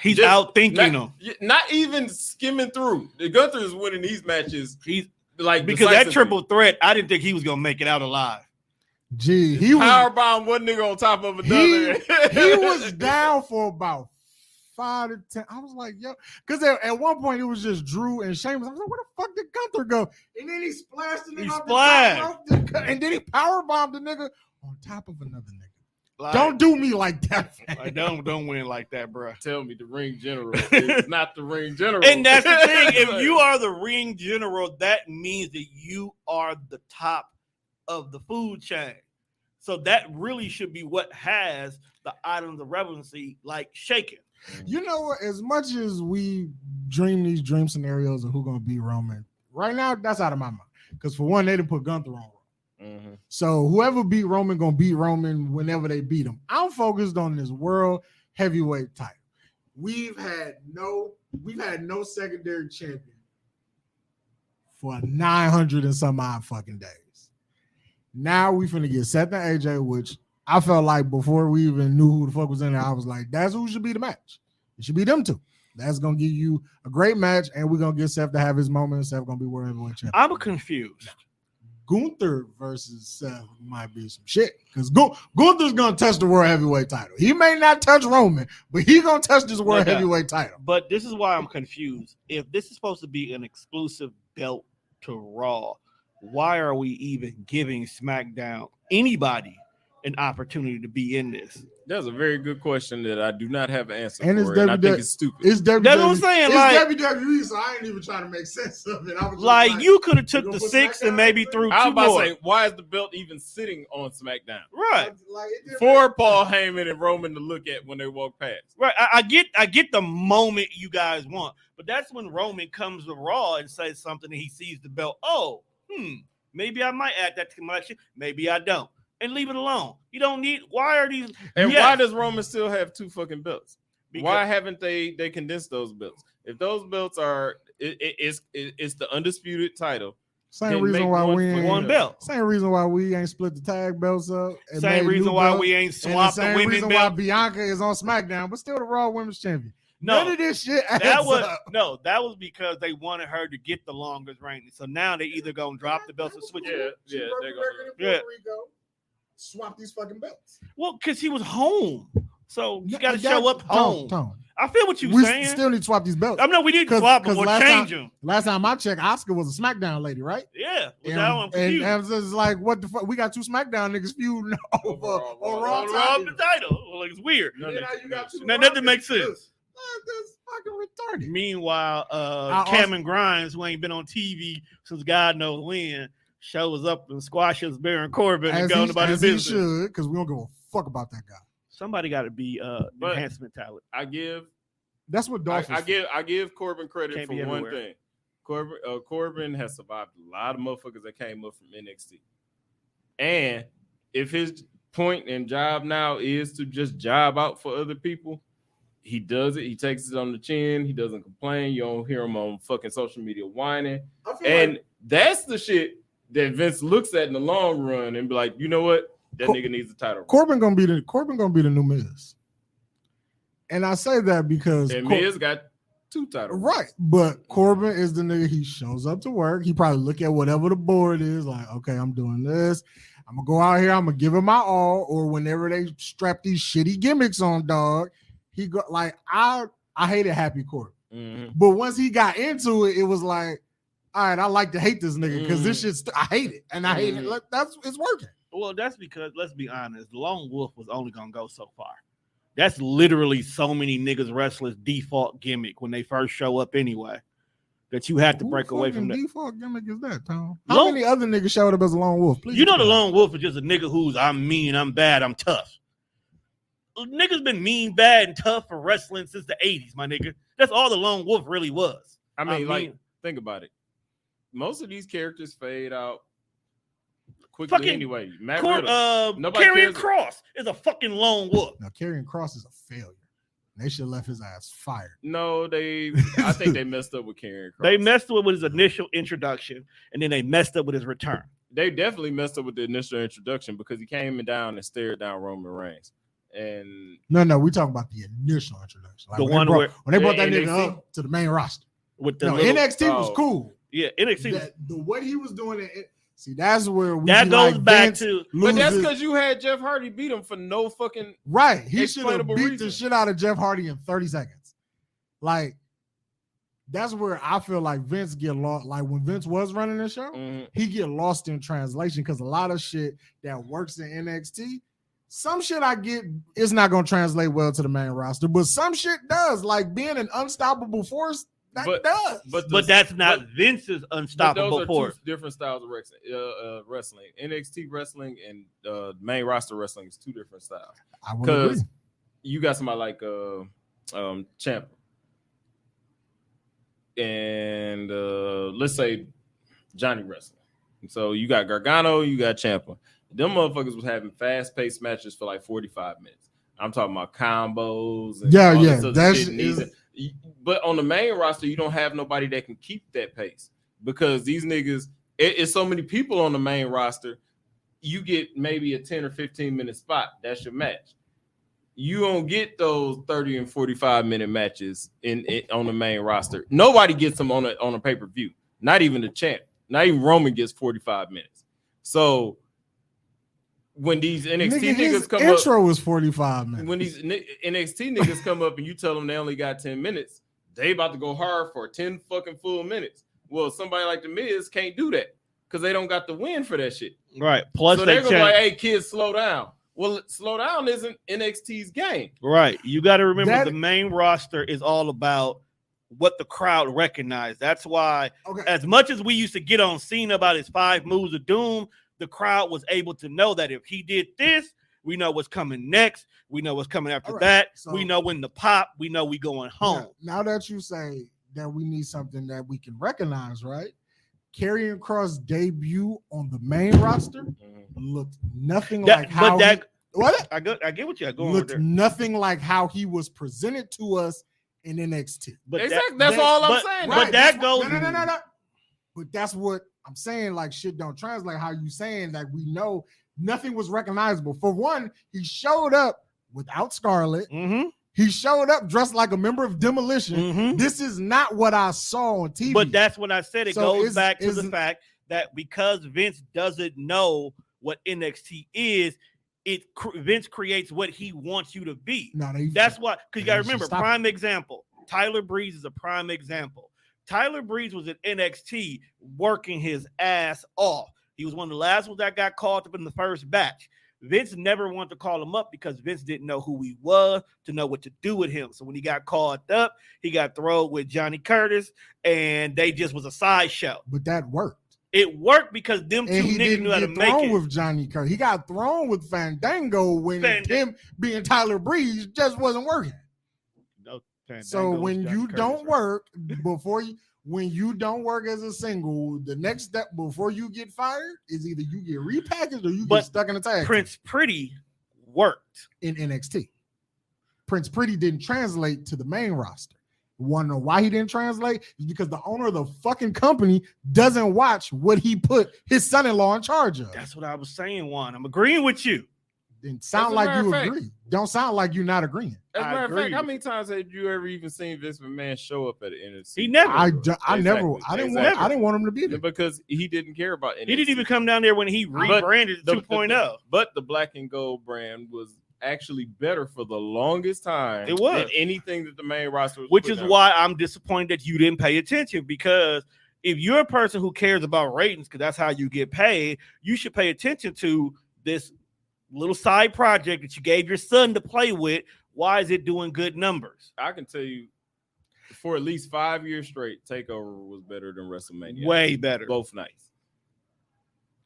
he's out thinking them. Not even skimming through. Gunther is winning these matches. He's Like because that decisively. triple threat, I didn't think he was gonna make it out alive. Gee, he was Powerbomb one nigga on top of he another. was down for about 5 to 10. I was like, yo, because at one point it was just Drew and Sheamus. I was like, where the fuck did Gunther go? And then he splashed the nigga He off splashed. the top rope, and then he powerbombed the nigga on top of another nigga. Like, Don't do me like that. like, don't win like that, bro. Tell me the ring general is not the ring general. And that's the thing. If you are the ring general, that means that you are the top of the food chain. So that really should be what has the items of relevancy like shaken. You know what? As much as we dream these dream scenarios of who gonna beat Roman, right now that's out of my mind. Because for one, they didn't put Gunther on. Mm-hmm. So whoever beat Roman gonna beat Roman whenever they beat him. I'm focused on this world heavyweight title. We've had no secondary champion for 900 and some odd fucking days. Now we finna get Seth and AJ, which I felt like before we even knew who the fuck was in there, I was like, that's who should be the match. It should be them two. That's gonna give you a great match, and we're gonna get Seth to have his moment. Seth gonna be world heavyweight champion. I'm confused. Gunther versus Seth might be some shit because Gunther's gonna touch the world heavyweight title. He may not touch Roman, but he's gonna touch this world heavyweight title. But this is why I'm confused. If this is supposed to be an exclusive belt to Raw, why are we even giving SmackDown anybody an opportunity to be in this? That's a very good question that I do not have an answer And for. it's And I think WWE. it's stupid. It's WWE. That's what I'm saying. It's Like, WWE, so I ain't even trying to make sense of it. I was just like you could have took you the gonna put 6 and SmackDown maybe in there? threw I was two about more. to say, why is the belt even sitting on SmackDown? Right. like, it didn't For make Paul sense. Heyman and Roman to look at when they walk past. Right. I get the moment you guys want, but that's when Roman comes to Raw and says something and he sees the belt. Oh, maybe I might add that to my collection. Maybe I don't. And leave it alone. You don't need. Why are these? And Yes. why does Roman still have 2 fucking belts? Because- Why haven't they condensed those belts? If those belts are, it's the undisputed title. Same Then reason make why one we for ain't one belt? Same reason why we ain't split the tag belts up. and Same made reason new why belts. we ain't And the swapped the same women reason belt. why Bianca is on SmackDown, but still the Raw Women's Champion. No, None of this shit that adds was up. that was because they wanted her to get the longest reign. So now they either gonna drop the belts or switch it. She Yeah, broke they're the gonna record do in it. Puerto Rico. Swap these fucking belts. Well, because he was home, so you got to That- show up home. Tone. I feel what you're We saying. still need to swap these belts. I know we didn't 'Cause- swap them 'cause or last change time- them. Last time I checked, Asuka was a SmackDown lady, right? Yeah, And, that one and, confused. and it's just like, what the fuck? We got 2 SmackDown niggas feuding over on Raw. Raw the title. Well, it's weird. None Then of now that you got makes 2 sense. Now, Raw that doesn't make niggas. sense. That's fucking retarded. Meanwhile, also- Cameron Grimes, who ain't been on TV since God knows when, shows up and squashes Baron Corbin and As going he, about his as he business. should, because we don't give a fuck about that guy. Somebody got to be But- enhancement talent. I give That's what Dolph is. I give Corbin credit Can't for be one everywhere. thing. Corbin has survived a lot of motherfuckers that came up from NXT. And if his point and job now is to just job out for other people, he does it. He takes it on the chin. He doesn't complain. You don't hear him on fucking social media whining. I feel And like that's the shit that Vince looks at in the long run and be like, you know what? That Cor- nigga needs the title. Corbin gonna be the new Miz. And I say that because And Cor- Miz got 2 titles. right, but Corbin is the nigga. He shows up to work. He probably look at whatever the board is, like, okay, I'm doing this. I'm gonna go out here. I'm gonna give it my all. Or whenever they strap these shitty gimmicks on, dog, he go like I hated Happy Corbin, Mhm. but once he got into it, it was like, all right, I like to hate this nigga because this shit's I hate it and I hate it. Like, that's it's working. Well, that's because, let's be honest, Lone Wolf was only going to go so far. That's literally so many niggas wrestlers' default gimmick when they first show up anyway, that you have to Who break away from fucking that. default gimmick is that, Tom? How Lone- many other niggas showed up as a lone wolf? Please You know the explain. Lone Wolf is just a nigga who's, I'm mean, I'm bad, I'm tough. Niggas been mean, bad, and tough for wrestling since the 80s, my nigga. That's all the Lone Wolf really was. I mean, think about it. Most of these characters fade out quickly Fucking anyway. Matt Riddle. Nobody Karrion cares. Cross is a fucking Lone Wolf. Now, Karrion Cross is a failure. They should have left his ass fired. No, I think they messed up with Karrion Cross. They messed with his initial introduction, and then they messed up with his return. They definitely messed up with the initial introduction because he came down and stared down Roman Reigns. And No, we talking about the initial introduction. Like The when one they brought, where- when they brought that NXT? nigga up to the main roster. With the No, little, NXT was oh. cool. yeah, NXT. The what he was doing, see, that's where we That see, goes like, back Vince to but that's loses- because you had Jeff Hardy beat him for no fucking right. He should have explainable beat reason. the shit out of Jeff Hardy in 30 seconds. Like, that's where I feel like Vince get lost. Like when Vince was running the show, he get lost in translation because a lot of shit that works in NXT, some shit I get is not going to translate well to the main roster, but some shit does. Like being an unstoppable force, that does. But that's not Vince's unstoppable those are force. two different styles of wrestling. NXT wrestling and main roster wrestling is two different styles. Because you got somebody like Ciampa. And let's say Johnny Wrestling. So you got Gargano, you got Ciampa. Them motherfuckers was having fast-paced matches for like 45 minutes. I'm talking about combos. And but on the main roster, you don't have nobody that can keep that pace because these niggas, it's so many people on the main roster. You get maybe a 10 or 15-minute spot. That's your match. You don't get those 30 and 45-minute matches on the main roster. Nobody gets them on a pay-per-view. Not even the champ. Not even Roman gets 45 minutes. So when these NXT niggas come up, intro was 45 minutes. When these NXT niggas come up and you tell them they only got 10 minutes, they about to go hard for 10 fucking full minutes. Well, somebody like The Miz can't do that because they don't got the win for that shit. Right. Plus, so they're gonna be like, "Hey, kids, slow down." Well, slow down isn't NXT's game. Right. You got to remember the main roster is all about what the crowd recognize. That's why, as much as we used to get on Cena about his 5 moves of doom, the crowd was able to know that if he did this, we know what's coming next. We know what's coming after that. So, we know when to pop. We know we going home. Now that you say that we need something that we can recognize, right? Karrion Kross debut on the main roster looked nothing like how I get what you're going looked with there. Nothing like how he was presented to us in NXT. But that's all I'm saying. But that goes no. But that's what I'm saying. Like shit don't translate. How you saying that we know nothing was recognizable. For one, he showed up without Scarlett. He showed up dressed like a member of Demolition. This is not what I saw on TV. But that's what I said. It goes back to the fact that because Vince doesn't know what NXT is, Vince creates what he wants you to be. That's why, because you got to remember, prime example, Tyler Breeze is a prime example. Tyler Breeze was at NXT working his ass off. He was one of the last ones that got called up in the first batch. Vince never wanted to call him up because Vince didn't know who he was to know what to do with him. So when he got called up, he got thrown with Johnny Curtis, and they just was a sideshow. But that worked. It worked because them two niggas knew how to make it. With Johnny Curtis, he got thrown with Fandango when him being Tyler Breeze just wasn't working. No, so when you don't work when you don't work as a single, the next step before you get fired is either you get repackaged or you get stuck in a tag. Prince Pretty worked in NXT. Prince Pretty didn't translate to the main roster. Want to know why he didn't translate? Is because the owner of the fucking company doesn't watch what he put his son-in-law in charge of. That's what I was saying, Juan. I'm agreeing with you. Didn't sound like you agree. Don't sound like you're not agreeing. As a matter of fact, how many times have you ever even seen Vince McMahon show up at the NXT? He never. I didn't want him to be there because he didn't care about NXT. He didn't even come down there when he rebranded 2.0. But the Black and Gold brand was actually better for the longest time. It was than anything that the main roster was. Which is why I'm disappointed that you didn't pay attention, because if you're a person who cares about ratings, because that's how you get paid, you should pay attention to this little side project that you gave your son to play with. Why is it doing good numbers? I can tell you for at least 5 years straight, TakeOver was better than WrestleMania. Way better. Both nights.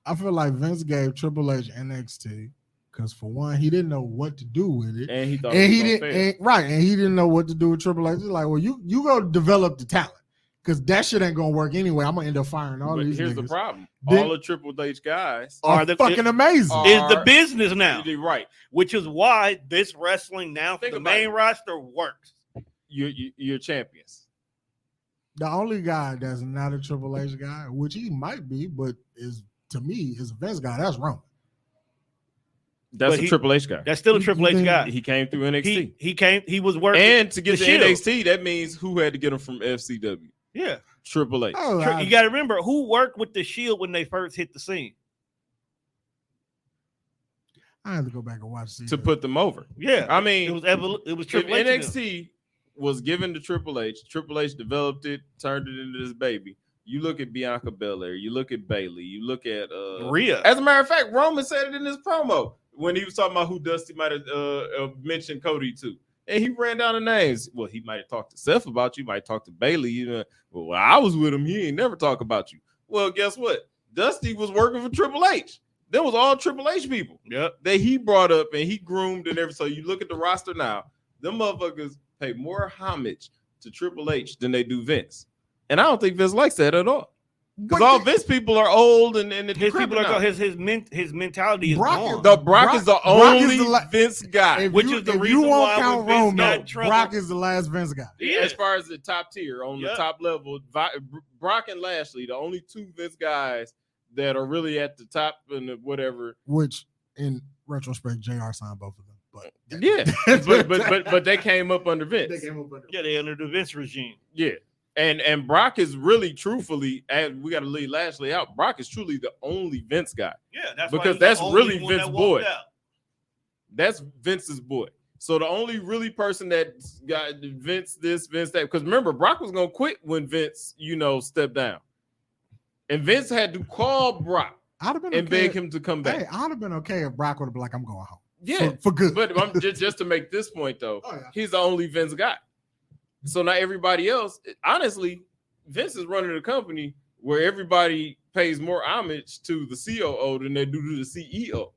I feel like Vince gave Triple H NXT because for one, he didn't know what to do with it. And he thought and he didn't know what to do with Triple H. He's like, well, you go develop the talent. Because that shit ain't gonna work anyway. I'm gonna end up firing all these. Here's niggas. the problem: all the Triple H guys are fucking amazing. Is the business now, right? Which is why this wrestling now for the main roster works. You're champions. The only guy that's not a Triple H guy, which he might be, but is to me is a Vince guy. That's Roman. That's a Triple H guy. That's still a Triple H guy. He came through NXT. He was working, and to get to NXT, that means who had to get him from FCW. Yeah, Triple H. You got to remember who worked with the Shield when they first hit the scene. I had to go back and watch to put them over. Yeah, I mean, it was Triple H. NXT was given to Triple H. Triple H developed it, turned it into this baby. You look at Bianca Belair, you look at Bayley, you look at Rhea. As a matter of fact, Roman said it in his promo when he was talking about who Dusty might have mentioned Cody to. And he ran down the names. Well, he might have talked to Seth about you, might talk to Bayley. You know, well, when I was with him, he ain't never talk about you. Well, guess what? Dusty was working for Triple H. That was all Triple H people. Yep. That he brought up and he groomed and everything. So you look at the roster now, them motherfuckers pay more homage to Triple H than they do Vince. And I don't think Vince likes that at all. Because all Vince people are old and his people are his mentality is gone. Brock is the only Vince guy, which is the reason why count Vince Roman, got in trouble. Brock is the last Vince guy. Yeah. As far as the top tier, on the top level, Brock and Lashley, the only two Vince guys that are really at the top and whatever. Which, in retrospect, JR signed both of them. But yeah, but they came up under Vince. They under the Vince regime. Yeah. And Brock is really, truthfully, and we got to leave Lashley out. Brock is truly the only Vince guy. Yeah, that's because that's really Vince's boy. That's Vince's boy. So the only really person that got Vince this, Vince that, because remember, Brock was gonna quit when Vince, stepped down, and Vince had to call Brock and beg him to come back. Hey, I'd have been okay if Brock would have been like, "I'm going home." Yeah, for good. But I'm just to make this point though, he's the only Vince guy. So now everybody else, honestly, Vince is running a company where everybody pays more homage to the COO than they do to the CEO.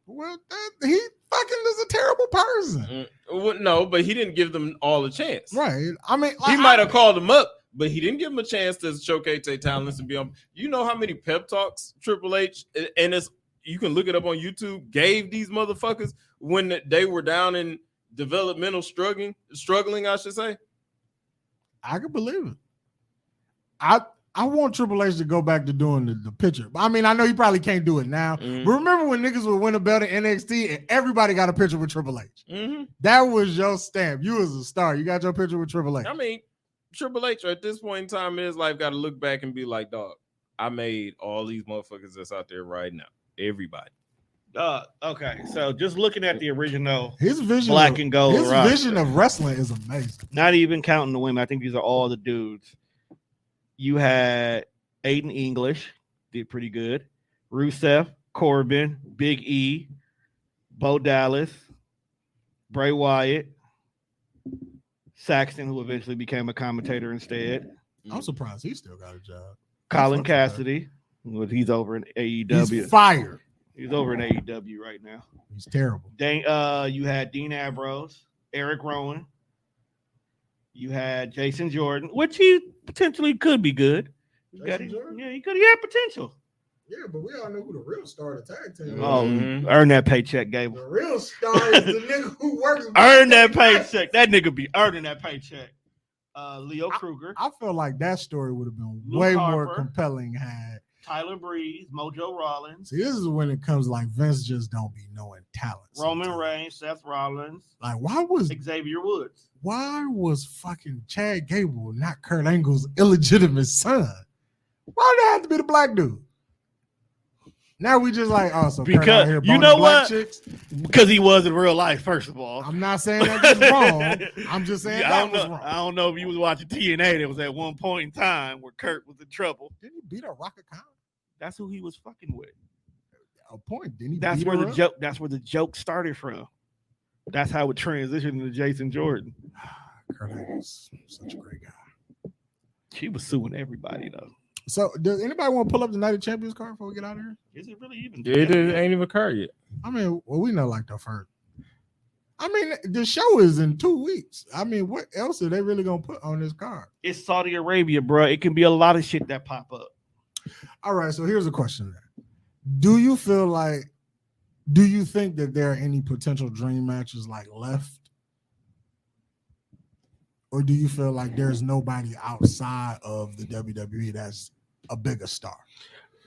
Well, he fucking is a terrible person. Well, no, but he didn't give them all a chance. Right. I mean, he might have called them up, but he didn't give them a chance to showcase their talents and be on. You know how many pep talks Triple H, and you can look it up on YouTube, gave these motherfuckers when they were down in developmental struggling, I should say. I can believe it. I want Triple H to go back to doing the picture. I mean, I know you probably can't do it now, but remember when niggas would win a belt in NXT and everybody got a picture with Triple H? That was your stamp. You was a star. You got your picture with Triple H. I mean, Triple H at this point in time in his life got to look back and be like, dog, I made all these motherfuckers that's out there right now. Everybody. Okay, so just looking at the original his vision black and gold his roster, vision of wrestling is amazing. Not even counting the women. I think these are all the dudes. You had Aiden English, did pretty good. Rusev, Corbin, Big E, Bo Dallas, Bray Wyatt, Saxton, who eventually became a commentator instead. I'm surprised he still got a job. Colin Cassidy, he's over in AEW. He's fired. He's over in AEW right now. He's terrible. You had Dean Ambrose, Eric Rowan. You had Jason Jordan, which he potentially could be good. He had potential. Yeah, but we all know who the real star of the tag team. Oh, earn that paycheck, Gable. The real star is the nigga who works. Earn that paycheck. That nigga be earning that paycheck. Leo Kruger. I feel like that story would have been Luke way Harper, more compelling had Tyler Breeze, Mojo Rollins. See, this is when it comes like Vince just don't be knowing talent. Roman Reigns, Seth Rollins. Like, why was Xavier Woods? Why was fucking Chad Gable not Kurt Angle's illegitimate son? Why did it have to be the black dude? Now we just like, oh, so Kurt out here you know what? Chicks? Because he was in real life, first of all. I'm not saying that's wrong. I'm just saying that was wrong. I don't know if you was watching TNA. There was at one point in time where Kurt was in trouble. Didn't he beat up Rocket Khan? That's who he was fucking with. A point. Didn't he? That's where the joke. That's where the joke started from. That's how it transitioned into Jason Jordan. Kurt Angle's such a great guy. She was suing everybody though. So, does anybody want to pull up the Night of Champions card before we get out of here? Is it really even? It ain't even occurred yet. I mean, well, we know like the first. I mean, the show is in 2 weeks. I mean, what else are they really gonna put on this card? It's Saudi Arabia, bro. It can be a lot of shit that pop up. All right, so here's a question then. Do you think that there are any potential dream matches like left? Or do you feel like there's nobody outside of the WWE that's a bigger star?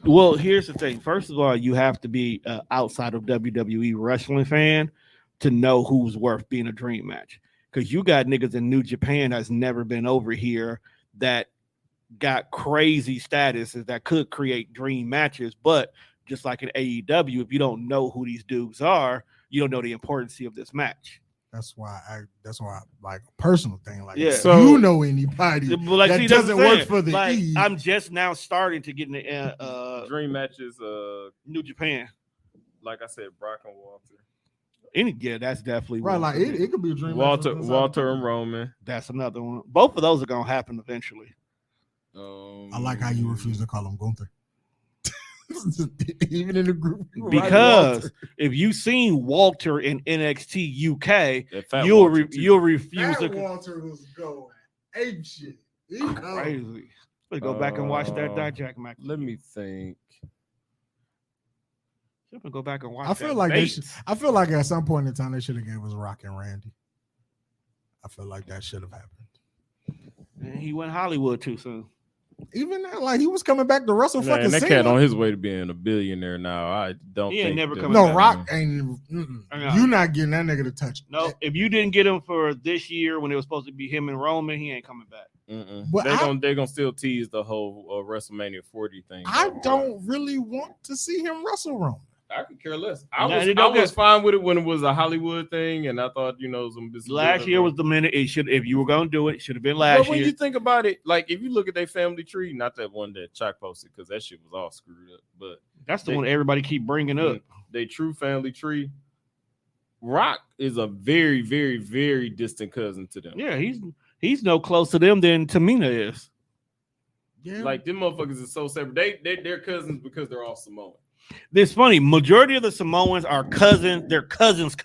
Well, here's the thing. First of all, you have to be outside of WWE wrestling fan to know who's worth being a dream match. Because you got niggas in New Japan that's never been over here that got crazy statuses that could create dream matches. But just like in AEW, if you don't know who these dudes are, you don't know the importance of this match. That's why like a personal thing. Like, Yeah. So- you know anybody But like, that see, that's doesn't what I'm work saying. for the like, E. I'm just now starting to get in the Dream matches, New Japan. like I said, Brock and Walter. That's definitely Right, one like for me. it could be a dream. match Walter from inside the and company. Roman. That's another one. Both of those are gonna happen eventually. I like how you refuse to call him Gunther. Even in the group. you were right, Because Walter. if you've seen Walter in NXT UK, That fat you'll Walter, too. you'll refuse That to. Walter was going ape shit. He cold. Crazy. Let's go back and watch that Dijak match. Let me think. I'm gonna go back and watch. I feel that like they Bates. should. I feel like at some point in time they should have gave us Rock and Randy. I feel like that should have happened. And he went Hollywood too soon. Even that, like he was coming back to wrestle Man, fucking that Cena. cat on his way to being a billionaire now. I don't He ain't think never that- coming No, back. Rock ain't. know. You not getting that nigga to touch. No, if you didn't get him for this year when it was supposed to be him and Roman, he ain't coming back. But They're gonna still tease the whole WrestleMania 40 thing. I don't really want to see him wrestle Roman. I could care less. Nah, I they don't was get- fine with it when it was a Hollywood thing, and I thought some Last year was the minute it should. If you were gonna do it, it should have been last But when year. you think about it, like if you look at their family tree, not that one that Chuck posted because that shit was all screwed up, but That's the they- one everybody keep bringing up. they true family tree. Rock is a very, very, very distant cousin to them. Yeah, he's no close to them than Tamina is. Yeah, Like them motherfuckers is so separate. They're cousins because they're all Samoan. It's funny. Majority of the Samoans are cousins. They're cousins.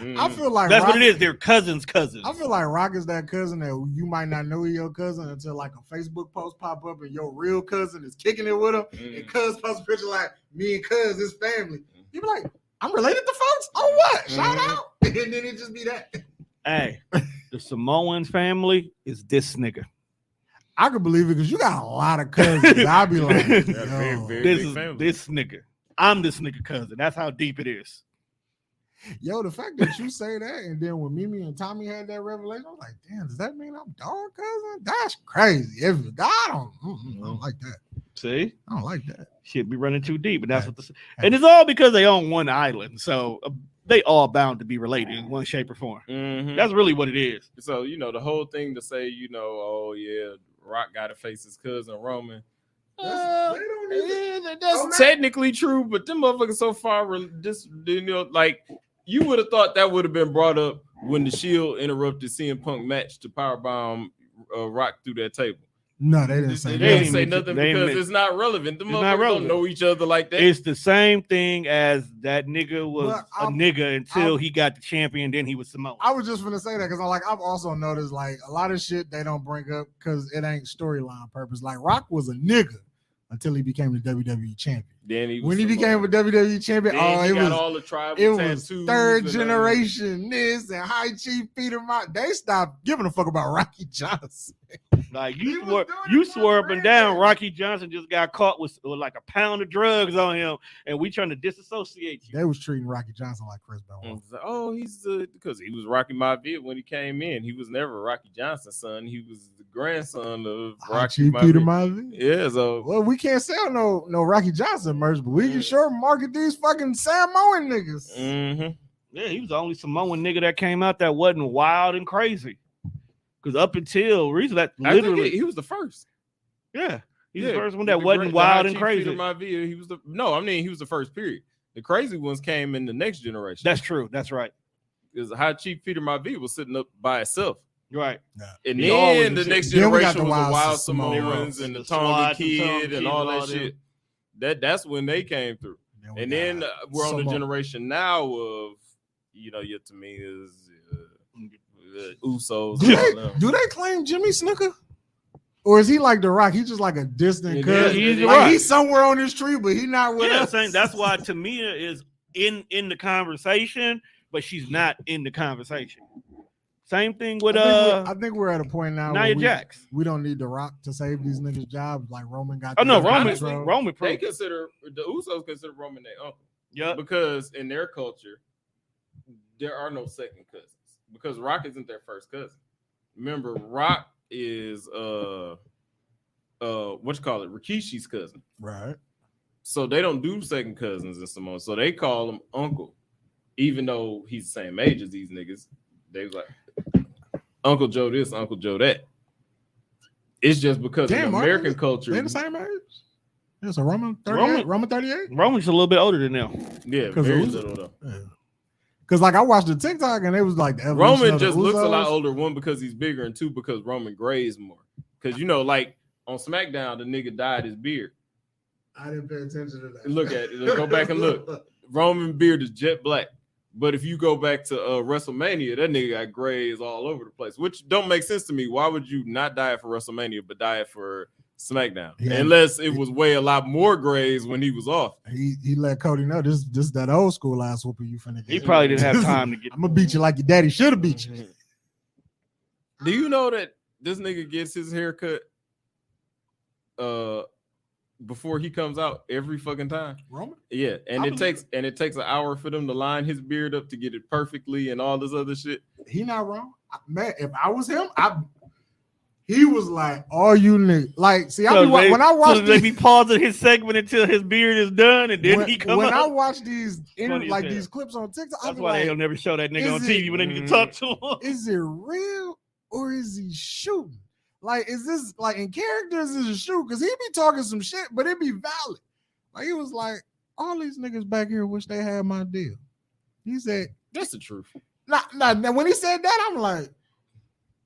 I feel like That's Rock, what it is. They're cousins. I feel like Rock is that cousin that you might not know your cousin until like a Facebook post pop up and your real cousin is kicking it with him, and cuz posts a picture like me and cuz his family. You be like, I'm related to folks. Oh what? Shout out, and then it just be that. Hey, the Samoans family is this nigga. I could believe it because you got a lot of cousins. I'll be like, very, yo. very- This big is family. this nigga. I'm this nigga cousin. That's how deep it is. Yo, the fact that you say that, and then when Mimi and Tommy had that revelation, I was like, damn, does that mean I'm dog cousin? That's crazy. If I don't like that. See, I don't like that. shit be running too deep, and that's what and it's all because they own one island, so they all bound to be related in one shape or form. Mhm. That's really what it is. So the whole thing to say, oh yeah, Rock got to face his cousin Roman. They don't even- That's Oh, man. technically true, but them motherfuckers so far, like you would have thought that would have been brought up when the Shield interrupted CM Punk match to powerbomb Rock through that table. No, they didn't say They that. didn't didn't say even- nothing they because didn't- it's not relevant. The It's not motherfuckers don't relevant. know each other like that. It's the same thing as that nigga was But a I'm- nigga until I'm- he got the champion, then he was Samoan. I was just gonna say that because I've also noticed like a lot of shit they don't bring up because it ain't storyline purpose. Like Rock was a nigga until he became the WWE champion. Then When he became a WWE champion, then he it got was all the tribal it was tattoos third and, generation this and High Chief Peter Mott. They stopped giving a fuck about Rocky Johnson. Like He you was swore, doing you it for swore the up and brand. down. Rocky Johnson just got caught with like a pound of drugs on him, and we trying to disassociate you. They was treating Rocky Johnson like Chris Benoit. And it's like, oh, he's because he was Rocky Maivia when he came in. He was never Rocky Johnson's son. He was the grandson of High Rocky Chief Peter Maivia. Maivia. Yeah, so Well, we can't sell no Rocky Johnson merch, but we can sure market these fucking Samoan niggas. mhm. Yeah, he was the only Samoan nigga that came out that wasn't wild and crazy. Because up until reason that I think literally, he was the first. yeah, he's Yeah, the first one that the wasn't the wild High and Chief crazy. Peter Maivia, he was he was the first. Period. The crazy ones came in the next generation. That's true. That's right. Because High Chief Peter Maivia was sitting up by itself. Right. And He always then the was- next Then we got generation the was the Wild Wild Samoans. Samoans and the The Tonga SWAT, the Tonga Kid Kid, and all and that all them. shit. That's when they came through. we And then got we're on the Samoa. generation now of your Taminas, Usos. Do and all them. they claim Jimmy Snuka? Or is he like The Rock? He's just like a distant Yeah, cousin. he's The like Rock. he's somewhere on this tree, but he's not with Yeah, us. that's why Tamina is in the conversation, but she's not in the conversation. Same thing with I think we're at a point now where Nia we, Jax. we don't need The Rock to save these niggas' jobs. Like Roman got. Oh no, the Roman honestly, intro. Roman They proved. consider the Usos consider Roman their uncle Yep. because in their culture there are no second cousins because Rock isn't their first cousin. Remember, Rock is what you call it, Rikishi's cousin. Right. So they don't do second cousins in Samoa. So they call him uncle. even though he's the same age as these niggas, they was like Uncle Joe this, Uncle Joe that. It's just because of the American culture. They're the same age. Yeah, so Roman 38. Roman 38. Roman's a little bit older than them. Yeah, very little though. Yeah. Because like I watched the TikTok and it was like the Roman just looks a lot older. One, because he's bigger, and two, because Roman grays more. Because like on SmackDown, the nigga dyed his beard. I didn't pay attention to that. Look at it. Let's go back and look. Roman beard is jet black. But if you go back to WrestleMania, that nigga got grays all over the place, which don't make sense to me. Why would you not dye it for WrestleMania, but dye it for SmackDown? Yeah. Unless it was way a lot more grays when he was off. He let Cody know this that old school ass whooping you finna get. He probably didn't have time to get. I'm gonna beat you like your daddy should have beat you. Do you know that this nigga gets his haircut before he comes out every fucking time? Roman? Yeah, and it takes an hour for them to line his beard up to get it perfectly and all this other shit. He not wrong. Man, if I was him, he was like, all you niggas. Like, see, when I watch they be pausing his segment until his beard is done, and then he come when out. I watch these these clips on TikTok, that's why they'll never show that nigga on TV when they need to talk to him. Is it real or is he shooting? Like, is this like in characters? Is it a shoot? Because he be talking some shit, but it be valid. Like, he was like, all these niggas back here wish they had my deal. He said, that's the truth. Nah, when he said that, I'm like,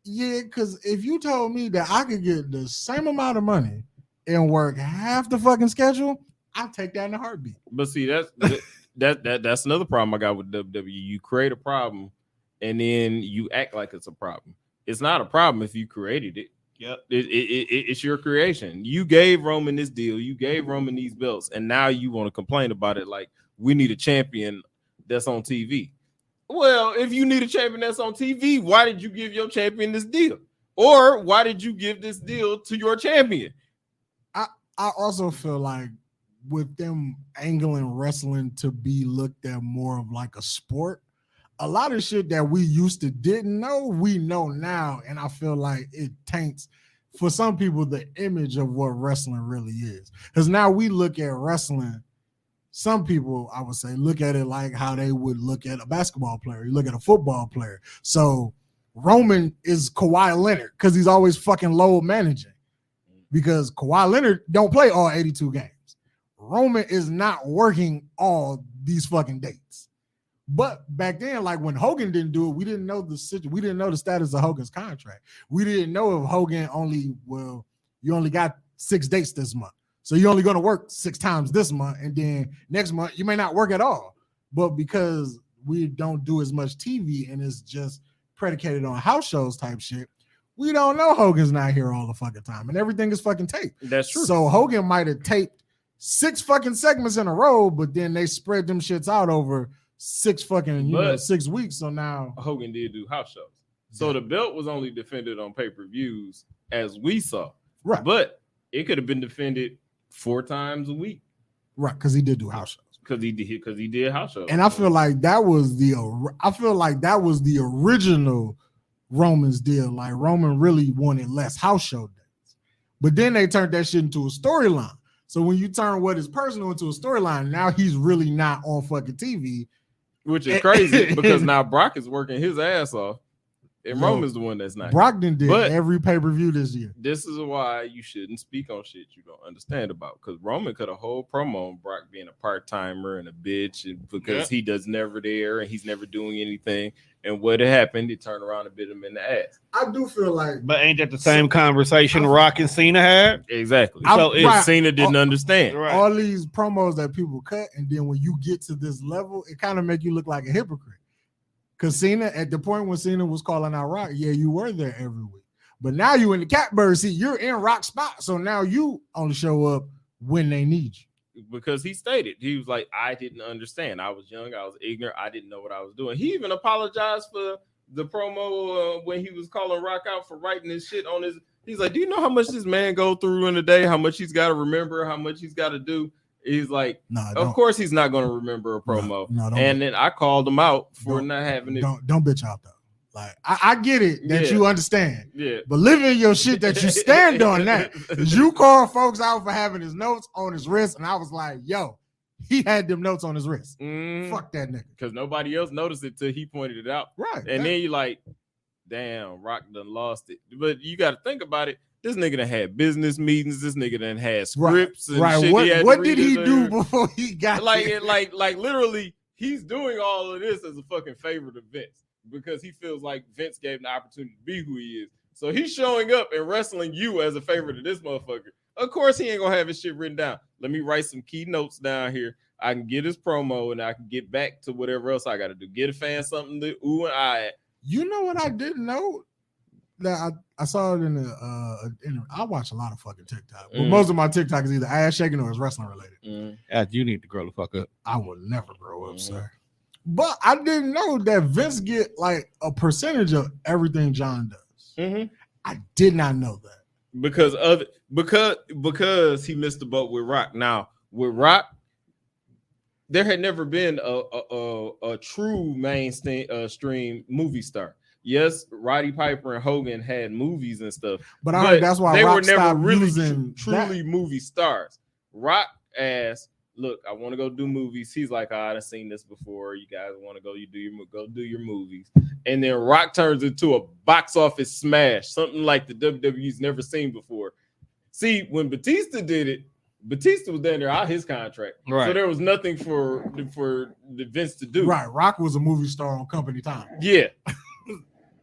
yeah, because if you told me that I could get the same amount of money and work half the fucking schedule, I'll take that in a heartbeat. But see, that's another problem I got with WWE. You create a problem and then you act like it's a problem. It's not a problem if you created it. Yep. It's your creation. You gave Roman this deal, you gave Roman these belts, and now you want to complain about it like we need a champion that's on TV. Well, if you need a champion that's on TV, why did you give your champion this deal? Or why did you give this deal to your champion? I also feel like with them angling wrestling to be looked at more of like a sport, a lot of shit that we used to didn't know, we know now. And I feel like it taints, for some people, the image of what wrestling really is. Because now we look at wrestling, some people, I would say, look at it like how they would look at a basketball player. You look at a football player. So Roman is Kawhi Leonard because he's always fucking load managing. Because Kawhi Leonard don't play all 82 games. Roman is not working all these fucking dates. But back then, like when Hogan didn't do it, we didn't know the situation. We didn't know the status of Hogan's contract. We didn't know if Hogan you only got 6 dates this month. So you're only going to work 6 times this month, and then next month you may not work at all. But because we don't do as much TV and it's just predicated on house shows type shit, we don't know Hogan's not here all the fucking time, and everything is fucking taped. That's true. So Hogan might have taped 6 fucking segments in a row, but then they spread them shits out over 6 fucking 6 weeks. So now Hogan did do house shows. So the belt was only defended on pay-per-views as we saw. Right. But it could have been defended 4 times a week. Right, because he did do house shows. Because he did house shows. And I feel like that was the original Roman's deal. Like Roman really wanted less house show days. But then they turned that shit into a storyline. So when you turn what is personal into a storyline, now he's really not on fucking TV. Which is crazy because now Brock is working his ass off. And Roman's the one that's not. Brockton did every pay-per-view this year. This is why you shouldn't speak on shit you don't understand about. Because Roman cut a whole promo on Brock being a part-timer and a bitch, and because he does never there and he's never doing anything. And what happened, he turned around and bit him in the ass. I do feel like, but ain't that the same conversation Rock and Cena had? Exactly. So Cena didn't understand. Right. All these promos that people cut, and then when you get to this level, it kind of make you look like a hypocrite. Because Cena, at the point when Cena was calling out Rock, yeah, you were there every week. But now you in the catbird seat, you're in Rock's spot. So now you only show up when they need you. Because he stated, he was like, I didn't understand. I was young, I was ignorant, I didn't know what I was doing. He even apologized for the promo when he was calling Rock out for writing his shit on his. He's like, do you know how much this man go through in a day? How much he's got to remember? How much he's got to do? He's like, of course he's not going to remember a promo. And then I called him out for not having it. Don't bitch out though. Like I get it that you understand. Yeah. But living your shit that you stand on that. You call folks out for having his notes on his wrist, and I was like, yo, he had them notes on his wrist. Mm, Fuck that nigga. because nobody else noticed it till he pointed it out. Right. And then you like, damn, Rock done lost it. But you got to think about it. This nigga done had business meetings. This nigga done had scripts and right. shit. What did he do before he got there? like literally, he's doing all of this as a fucking favor to Vince because he feels like Vince gave him the opportunity to be who he is. So he's showing up and wrestling you as a favor to this motherfucker. Of course, he ain't gonna have his shit written down. Let me write some key notes down here. I can get his promo and I can get back to whatever else I got to do. Get a fan something to ooh and I. You know what I didn't know? That I saw it in I watch a lot of fucking TikTok. But most of my TikTok is either ass shaking or it's wrestling related. You need to grow the fuck up. I will never grow up, sir. But I didn't know that Vince get like a percentage of everything John does. I did not know that. Because he missed the boat with Rock. Now with Rock, there had never been a true mainstream movie star. Yes, Roddy Piper and Hogan had movies and stuff, but I heard that's why they Rock were never really truly movie stars. Rock asked, "Look, I want to go do movies." He's like, "I've seen this before. You guys want to go? You do your movies." And then Rock turns into a box office smash, something like the WWE's never seen before. See, when Batista did it, Batista was down there out his contract, right? So there was nothing for the Vince to do. Right, Rock was a movie star on company time. Yeah.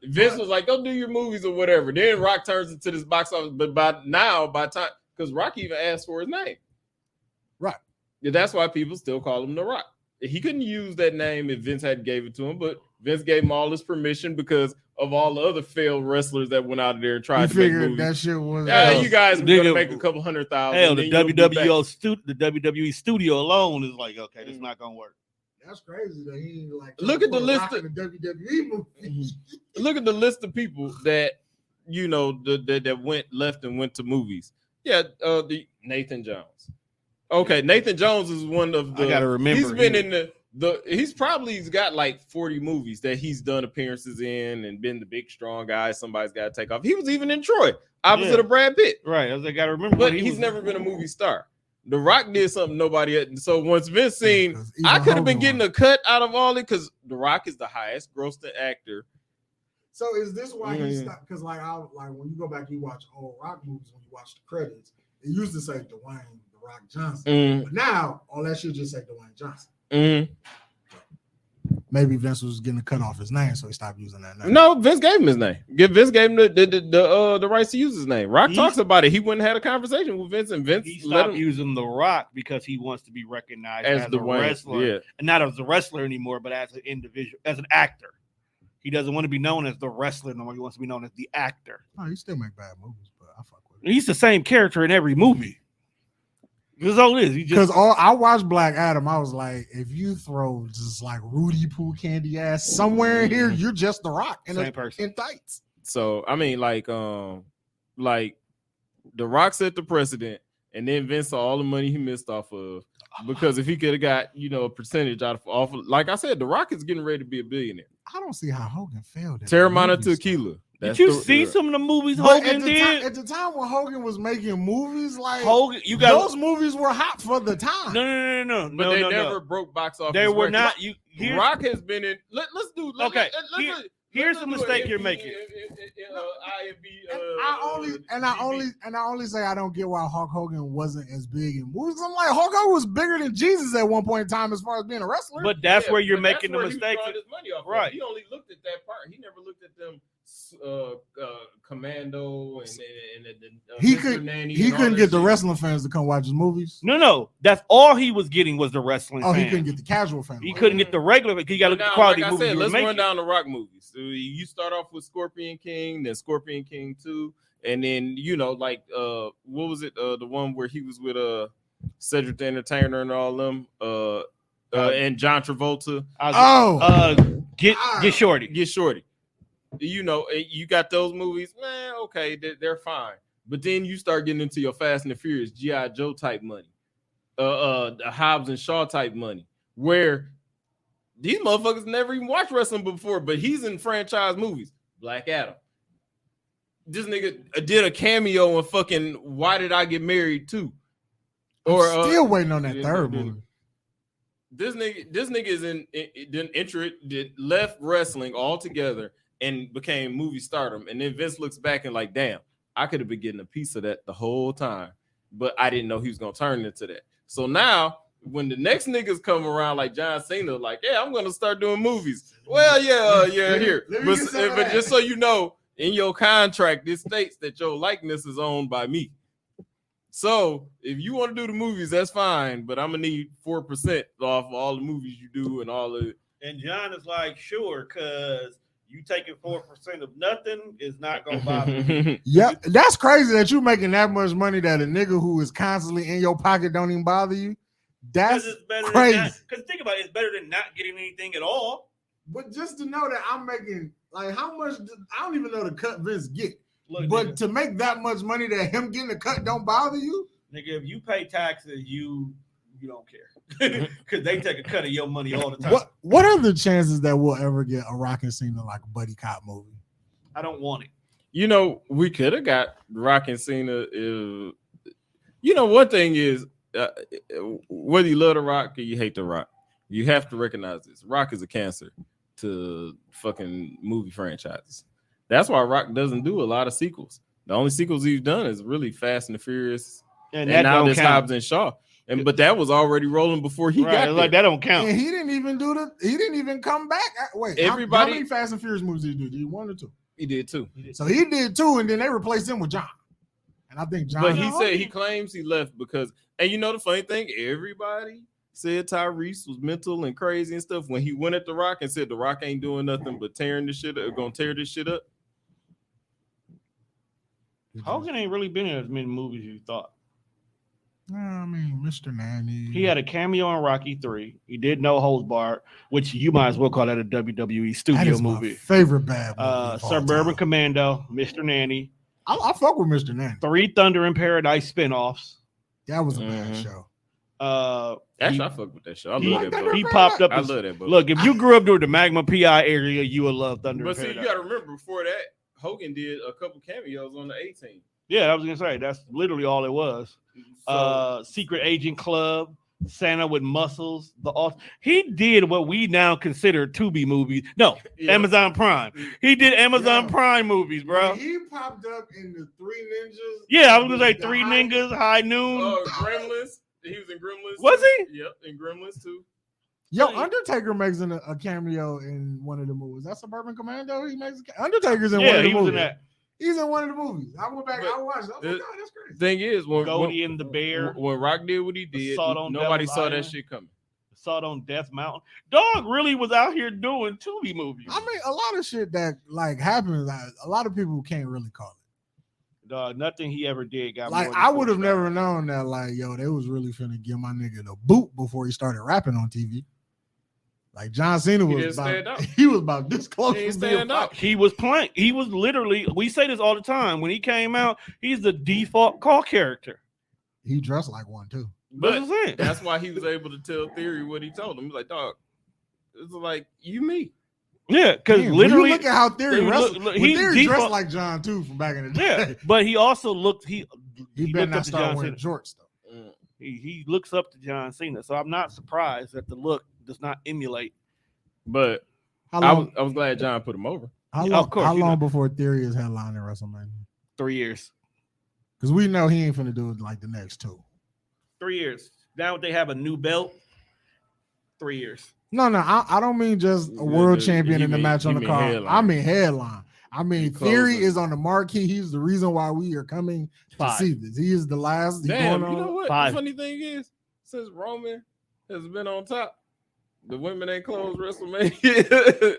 Vince was like, "Go do your movies or whatever." Then Rock turns into this box office, but by time, because Rock even asked for his name. Right. Yeah, that's why people still call him The Rock. He couldn't use that name if Vince hadn't gave it to him, but Vince gave him all his permission because of all the other failed wrestlers that went out there and tried to make movies. That shit was. Yeah, you guys were gonna make a couple $100,000. Hell, the WWE studio alone is like, okay, this is not gonna work. That's crazy that he like. Look at the list of the WWE movies. Look at the list of people that that went left and went to movies. Yeah, the Nathan Jones. Okay, Nathan Jones is one of the. I gotta remember. He's been in he's got like 40 movies that he's done appearances in and been the big strong guy. Somebody's got to take off. He was even in Troy, opposite of Brad Pitt. Right, I gotta remember. But he's never been a movie star. The Rock did something nobody had. So once Vince seen, I could have been getting a cut out of all it because The Rock is the highest grossing actor. So is this why he stopped? Because like when you go back, you watch old Rock movies. When you watch the credits, it used to say Dwayne The Rock Johnson, but now all that shit just say Dwayne Johnson. Maybe Vince was getting a cut off his name, so he stopped using that name. No, Vince gave him his name. Vince gave him the rights to use his name. Rock talks about it. He wouldn't have had a conversation with Vince, and Vince he stopped using The Rock because he wants to be recognized as a wrestler, and not as a wrestler anymore, but as an individual, as an actor. He doesn't want to be known as the wrestler no more. He wants to be known as the actor. Oh, he still make bad movies, but I fuck with him. He's the same character in every movie. That's all it is. Because I watched Black Adam, I was like, if you throw just like Rudy Poo Candy ass somewhere in here, you're just The Rock in tights. So I mean, like The Rock set the precedent, and then Vince saw all the money he missed off of. Because if he could have got a percentage out of like I said, The Rock is getting ready to be a billionaire. I don't see how Hogan failed. Terramana Tequila. Did you see some of the movies Hogan did? At the time when Hogan was making movies, like Hogan, those movies were hot for the time. No. But they never broke box office. They were not. Rock has been in. Let's do. Here's the mistake you're making. I only say I don't get why Hulk Hogan wasn't as big in movies. I'm like, Hulk Hogan was bigger than Jesus at one point in time as far as being a wrestler. But that's where you're making the mistake. Right. He only looked at that part. He never looked at them. Commando and he couldn't get the wrestling fans to come watch his movies. No, that's all he was getting was the wrestling. He couldn't get the casual fans. He couldn't get the regular. Because you got to look at the quality movies. Let's run down the Rock movies. So you start off with Scorpion King, then Scorpion King 2, and then what was it? The one where he was with Cedric the Entertainer and all them, and John Travolta. Get Shorty. Get Shorty. You got those movies, man. Okay, they're fine. But then you start getting into your Fast and the Furious, G.I. Joe type money, the Hobbs and Shaw type money, where these motherfuckers never even watched wrestling before, but he's in franchise movies. Black Adam. This nigga did a cameo in fucking Why Did I Get Married Too? Or still waiting on that third movie. This nigga is left wrestling altogether and became movie stardom. And then Vince looks back and like, damn, I could have been getting a piece of that the whole time, but I didn't know he was gonna turn into that. So now when the next niggas come around like John Cena, like, yeah, I'm gonna start doing movies. Well, here. But just so you know, in your contract, it states that your likeness is owned by me. So if you want to do the movies, that's fine, but I'm gonna need 4% off of all the movies you do and all of it. And John is like, sure, because you taking 4% of nothing is not gonna bother me. Yeah, that's crazy that you making that much money that a nigga who is constantly in your pocket don't even bother you. That's crazy. Because think about it, it's better than not getting anything at all. But just to know that I'm making like how much I don't even know the cut Vince get. Look, but nigga, to make that much money that him getting a cut don't bother you? Nigga, if you pay taxes, you don't care. Because they take a cut of your money all the time. What are the chances that we'll ever get a Rock and Cena like a buddy cop movie? I don't want it. You know, we could have got Rock and Cena. One thing is, whether you love the Rock or you hate the Rock, you have to recognize this. Rock is a cancer to fucking movie franchises. That's why Rock doesn't do a lot of sequels. The only sequels he's done is really Fast and the Furious, and now there's Hobbs and Shaw. But that was already rolling before he got there. Like that don't count. And he didn't even come back. Wait, how many Fast and Furious movies did he do? Did he 1 or 2? He did 2. So he did 2, and then they replaced him with John. And I think John. But he claims he left because, and you know the funny thing, everybody said Tyrese was mental and crazy and stuff when he went at The Rock and said The Rock ain't doing nothing but tearing this shit up, gonna tear this shit up. Hogan ain't really been in as many movies as you thought. I mean, Mr. Nanny. He had a cameo in Rocky 3. He did No Holds Barred, which you might as well call that a WWE studio that is movie. My favorite bad movie. Suburban Commando, Mr. Nanny. I fuck with Mr. Nanny. 3 Thunder in Paradise spinoffs. That was a bad show. Actually, I fuck with that show. I love that book. He popped up. I love that book. Look, if you grew up during the Magma PI area, you would love Thunder in Paradise. But see, you got to remember, before that, Hogan did a couple cameos on the 18. Yeah, I was gonna say that's literally all it was. Secret Agent Club, Santa with Muscles. He did what we now consider Tubi movies. No, Amazon Prime. He did Amazon Prime movies, bro. When he popped up in the Three Ninjas. Yeah, I was gonna say Three Ninjas, High Noon. Gremlins. He was in Gremlins. Was he? Yep, in Gremlins too. Yo, Undertaker makes a cameo in one of the movies. That's Suburban Commando. He makes Undertaker's in one of the movies. Was in that. He's in one of the movies. I went back. I watched it. I was like, oh, that's crazy. Thing is, when Goldie and the Bear. When Rock did what he did, nobody saw that shit coming. Saw it on Death Mountain. Dog really was out here doing Tubi movies. I mean, a lot of shit that like happens. A lot of people can't really call it. Dog, nothing he ever did got like. I would have never known that. Like, yo, they was really finna give my nigga the boot before he started rapping on TV. Like John Cena was about this close to being up. He was playing. He was literally. We say this all the time. When he came out, he's the default call character. He dressed like one too. But that's why he was able to tell Theory what he told him. He's like, dog, it's like you me. Yeah, because literally, look at how Theory wrestled. He dressed like John too from back in the day. Yeah, but he also looked. He better not start wearing jorts though. He looks up to John Cena, so I'm not surprised that the look does not emulate. But I was glad John put him over. How long before Theory is headlining WrestleMania? 3 years. Because we know he ain't finna do it like the next 2. 3 years. Now they have a new belt. 3 years. No, I don't mean just a world champion in the match on the card. I mean headline. I mean Theory is on the marquee. He's the reason why we are coming to see this. He is the last. Damn, you know what? The funny thing is, since Roman has been on top, the women ain't closed WrestleMania.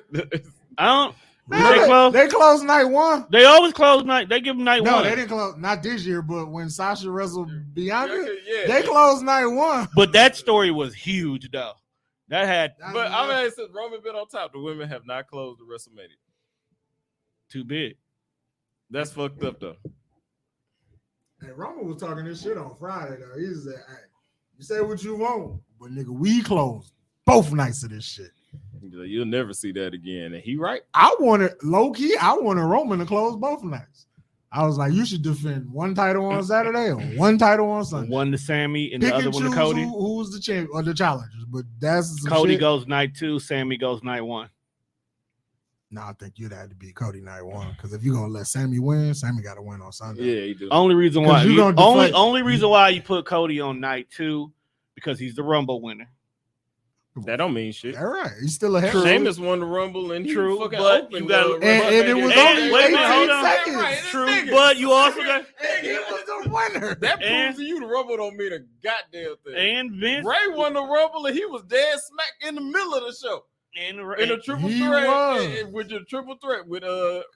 They closed night 1. They always close night. They give them night 1. No, they didn't close. Not this year, but when Sasha wrestled Bianca, they closed night 1. But that story was huge, though. But I mean, since Roman been on top, the women have not closed the WrestleMania. Too big. That's fucked up, though. Hey, Roman was talking this shit on Friday, though. He said, hey, you say what you want, but nigga, we closed both nights of this shit. You'll never see that again. And he right. I wanted Roman to close both nights. I was like, you should defend one title on Saturday and one title on Sunday. One to Sammy and Pick the other and one to choose Cody. who's the champ or the challengers. But that's some Cody shit. goes night 2, Sammy goes night 1. No, I think you'd have to be Cody night 1 because if you're gonna let Sammy win, Sammy got to win on Sunday. Yeah, he do. Only reason 'Cause why you gonna deflect- only reason why you put Cody on night 2 because he's the Rumble winner. That don't mean shit. All right, he's still ahead. Sheamus won the Rumble and he True, fucking but opened you gotta- the and Rumble. it was And- only wait a minute, hold 18 on. seconds. Right, this True, nigga. but you also got And he was the winner. That and- proves to you the Rumble don't mean a goddamn thing. and Vince Ray won the Rumble and he was dead smack in the middle of the show. and In a triple He threat was. with your triple threat with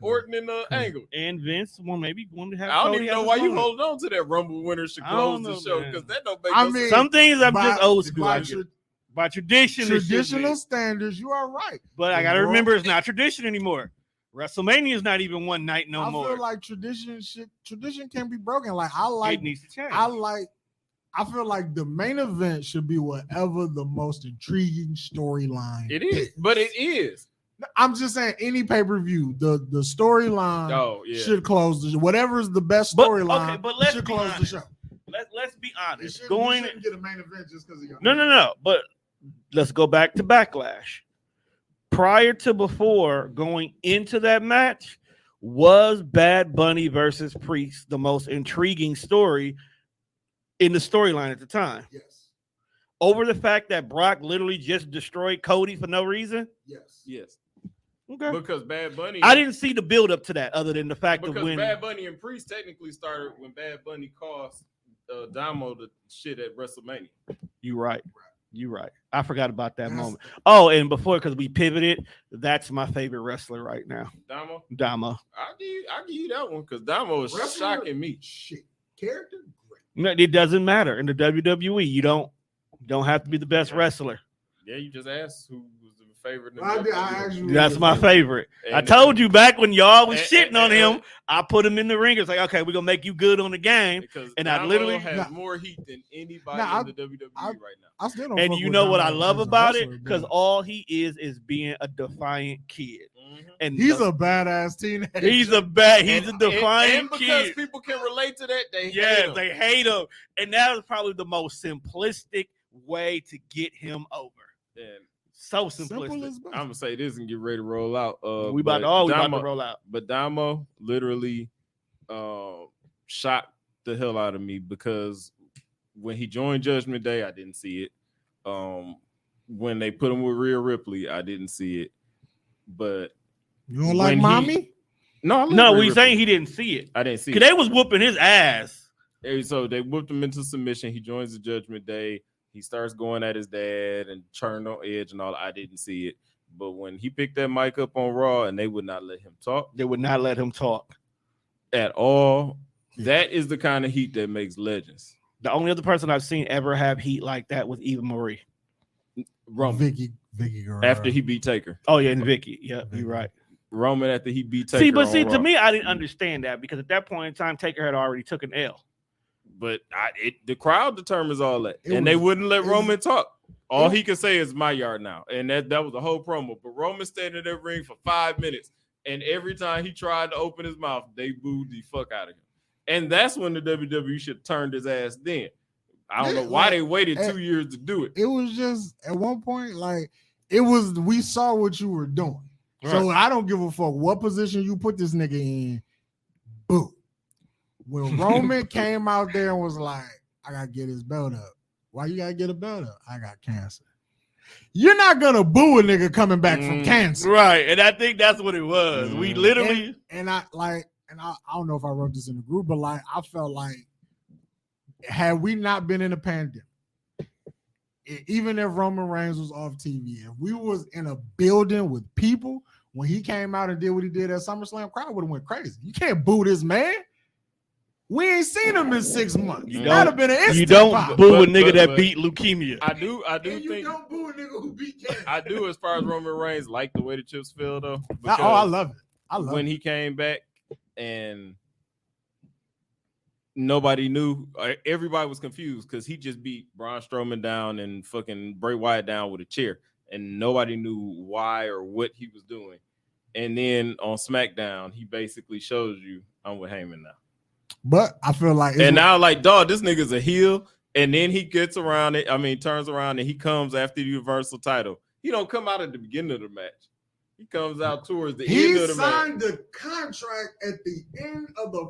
Orton and Angle. and Vince maybe want to have. I don't Cody even know as why his you opponent. holding on to that Rumble winner should I don't close the know, show man. because that don't make I no mean, sense. Some things I'm By- just old school. by I get. By tradition, it should be. traditional standards, you are right. But I gotta Bro. remember it's not tradition anymore. WrestleMania is not even one night no I more. feel like tradition can be broken. Like It needs to change. I feel like the main event should be whatever the most intriguing storyline. It is, but it is. I'm just saying any pay-per-view, the storyline Oh yeah. should close the whatever is the best But- storyline. okay, but let's should be close the honest. show. Let's be You honest. shouldn't get a main event just because of your No. But let's go back to Backlash. Prior to before going into that match, was Bad Bunny versus Priest the most intriguing story in the storyline at the time? Yes. Over the fact that Brock literally just destroyed Cody for no reason? Yes. Yes. Okay. Because Bad Bunny. I didn't see the build up to that other than the fact of because when Bad Bunny and Priest technically started when Bad Bunny cost Damo the shit at WrestleMania. you right. You right. I forgot about that That's- moment. Oh, and before because we pivoted, that's my favorite wrestler right now. Damo, Dama. I'll give you that one because Damo is Wrestler- shocking me. Shit. Character great. No, it doesn't matter in the WWE. You don't have to be the best wrestler. Yeah, you just asked who was the favorite. in the I WWE. actually That's my favorite. I And- told you back when y'all was and- shitting on and- him, I put him in the ring. It's like, okay, we're gonna make you good on the game. Because and I Damo literally- has Nah. more heat than anybody Nah, in the WWE right now. I still don't And fuck you with know what I Damo love as a about it? wrestler, Because but all he is being a defiant kid. And he's a badass teenager. he's a defiant and because kid. people can relate to that, they hate Yes, him. they hate him. And that was probably the most simplistic way to get him over. And So simple simplistic. as I'm gonna say this and get ready to roll out. we about to roll out. But Damo literally shocked the hell out of me because when he joined Judgment Day, I didn't see it. When they put him with Rhea Ripley, I didn't see it. But You don't like when he- mommy? no, I love No, Rhea we Ripley. saying he didn't see it. I didn't see Cause it. they was whooping his ass. And so they whipped him into submission. He joins the Judgment Day. He starts going at his dad and turned on edge and all. I didn't see it. But when he picked that mic up on Raw and they would not let him talk They would not let him talk. at all, that is the kind of heat that makes legends. The only other person I've seen ever have heat like that was Eva Marie. Roman Vicky girl. after he beat Taker. Oh yeah, and Vicky. Yeah, Vicky. you're right. Roman after he beat Taker. But on to Raw. me, I didn't understand that because at that point in time, Taker had already took an L. But the crowd determines all that, It and they was- wouldn't let it was- Roman talk. All it- he could say is "my yard now," and that was the whole promo. But Roman stayed in that ring for 5 minutes, and every time he tried to open his mouth, they booed the fuck out of him. And that's when the WWE should have turned his ass. Then I don't Yeah, know why like, they waited eh, 2 years to do it. It was just at one point, like it was. We saw what you were doing, so I don't give a fuck what position you put this nigga in. Boo. When Roman came out there and was like, "I gotta get his belt up." Why you gotta get a belt up? I got cancer. You're not gonna boo a nigga coming back from cancer. Right, and I think that's what it was. We literally And I don't know if I wrote this in the group, but like I felt like had we not been in a pandemic, even if Roman Reigns was off TV, if we was in a building with people when he came out and did what he did at SummerSlam, crowd would have went crazy. You can't boo this man. We ain't seen him in 6 months. You That'd have been an instant you don't pop. boo a But- nigga but- that but- beat leukemia. I do And you think don't boo a nigga who beat cancer. I do as far as Roman Reigns like the way the chips fell though. I because love it. I love when it. he came back and nobody knew, everybody was confused because he just beat Braun Strowman down and fucking Bray Wyatt down with a chair, and nobody knew why or what he was doing. And then on SmackDown, he basically shows you I'm with Heyman now. But I feel like And now, like, dog, this nigga's a heel. And then he gets around it. I mean, turns around and he comes after the Universal title. He don't come out at the beginning of the match. He comes out towards the end of the match. He signed the contract at the end of the.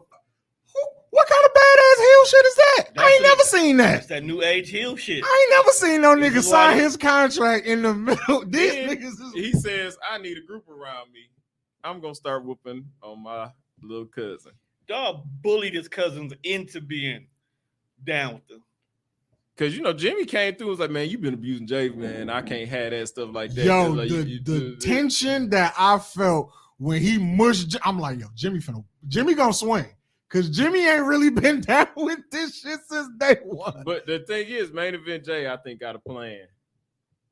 What kind of badass heel shit is that? I ain't never seen that. That's that new age heel shit. I ain't never seen no nigga This is sign why- his contract in the middle. These Then niggas is. He says, I need a group around me. I'm going to start whooping on my little cousin. Dog bullied his cousins into being down with them. Because, you know, Jimmy came through and was like, man, you've been abusing Jay, man. I can't have that stuff like that. Yo, Like, the tension that I felt when he mushed, I'm like, yo, Jimmy gonna swing. Because Jimmy ain't really been down with this shit since day one. But the thing is, main event Jay, I think, got a plan.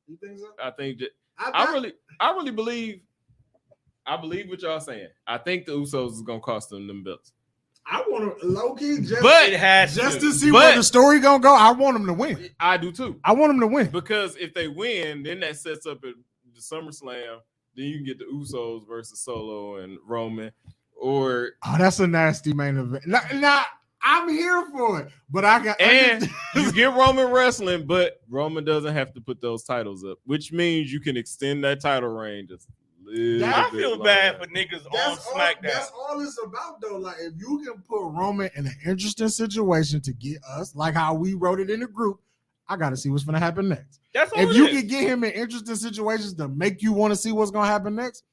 You think so? I think I really believe what y'all saying. I think the Usos is gonna cost them belts. I want to low key just, But It has just to. to see where the story gonna go. I want him to win. I do too. I want him to win. Because if they win, then that sets up at the SummerSlam. Then you can get the Usos versus Solo and Roman. Or Oh, that's a nasty main event. Now I'm here for it, but and you get Roman wrestling, but Roman doesn't have to put those titles up, which means you can extend that title reign just a little I bit feel longer. bad for niggas on That's SmackDown. all it's about, though. Like, if you can put Roman in an interesting situation to get us, like how we wrote it in the group, I got to see what's going to happen next. That's all If it you is. can get him in interesting situations to make you want to see what's going to happen next,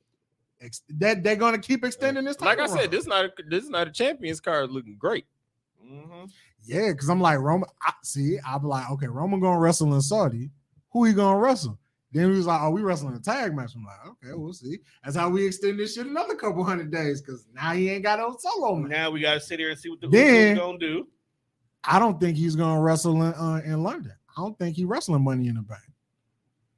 that they're going to keep extending this. Like I title said, run. this is not a Champions card looking great. Mhm. Yeah, because I'm like, Roman, I'll be like, okay, Roman going to wrestle in Saudi. Who he going to wrestle? Then he was like, oh, we wrestling a tag match. I'm like, okay, we'll see. That's how we extend this shit another couple hundred days, because now he ain't got no solo match. Now we got to sit here and see what the Then- Usos going to do. I don't think he's going to wrestle in London. I don't think he's wrestling Money in the Bank.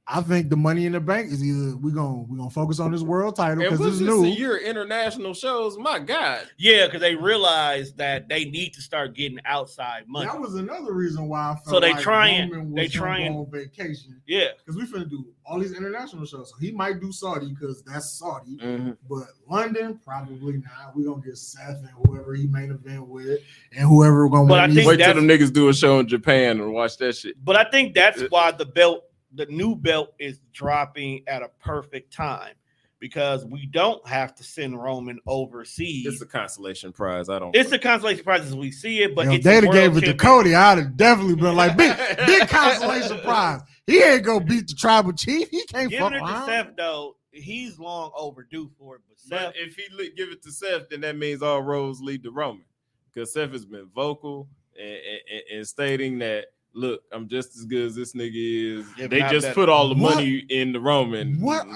I think the Money in the Bank is either we're gonna focus on this world title And because what's it's this new. a year international shows? My God. Yeah, because they realized that they need to start getting outside money. That was another reason why I felt So they like trying- Roman was they gonna trying- go on vacation, Yeah. because we finna do all these international shows. So he might do Saudi because that's Saudi, Mm-hmm. but London probably not. We're gonna get Seth and whoever he main event with, and whoever we're gonna But I win think these- Wait till that's- them niggas do a show in Japan and watch that shit. But I think that's why the new belt is dropping at a perfect time, because we don't have to send Roman overseas. It's a consolation prize. I don't. It's a consolation prize as we see it, but Yo, it's they'd a have world gave it to champion. Cody. I'd have definitely been like, big consolation prize. He ain't gonna beat the tribal chief. He can't fuck Giving it to around. Seth though, he's long overdue for it. But Seth, But if he give it to Seth, then that means all roads lead to Roman, because Seth has been vocal and stating that, look, I'm just as good as this nigga is. Yeah, but They not just better. put all the What? money in the Roman. What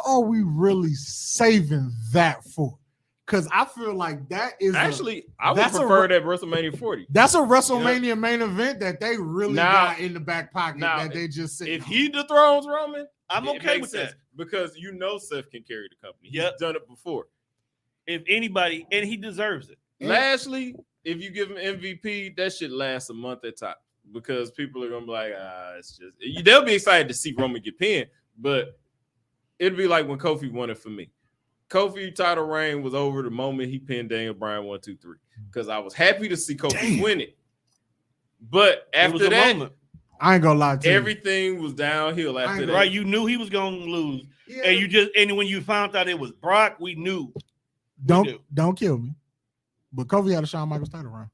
are we really saving that for? Because I feel like that is Actually, I would that's a prefer re- that WrestleMania 40. that's a WrestleMania main event that they really Now- got in the back pocket now, that they just said. If he dethrones Roman, I'm it okay makes with sense, that. because you know Seth can carry the company. He's Yep. done it before. If anybody, and he deserves it. Yeah. Lashley, if you give him MVP, that should last a month at top, because people are gonna be like, it's just. They'll be excited to see Roman get pinned, but it'd be like when Kofi won it for me. Kofi title reign was over the moment he pinned Daniel Bryan 1, 2, 3, because I was happy to see Kofi Damn. win it. But It was after a that, moment, I ain't gonna lie to everything was downhill I after ain't that. right? You knew he was gonna lose, you. and when you found out it was Brock, we knew. do. Don't kill me. But Kofi had a Shawn Michaels title run.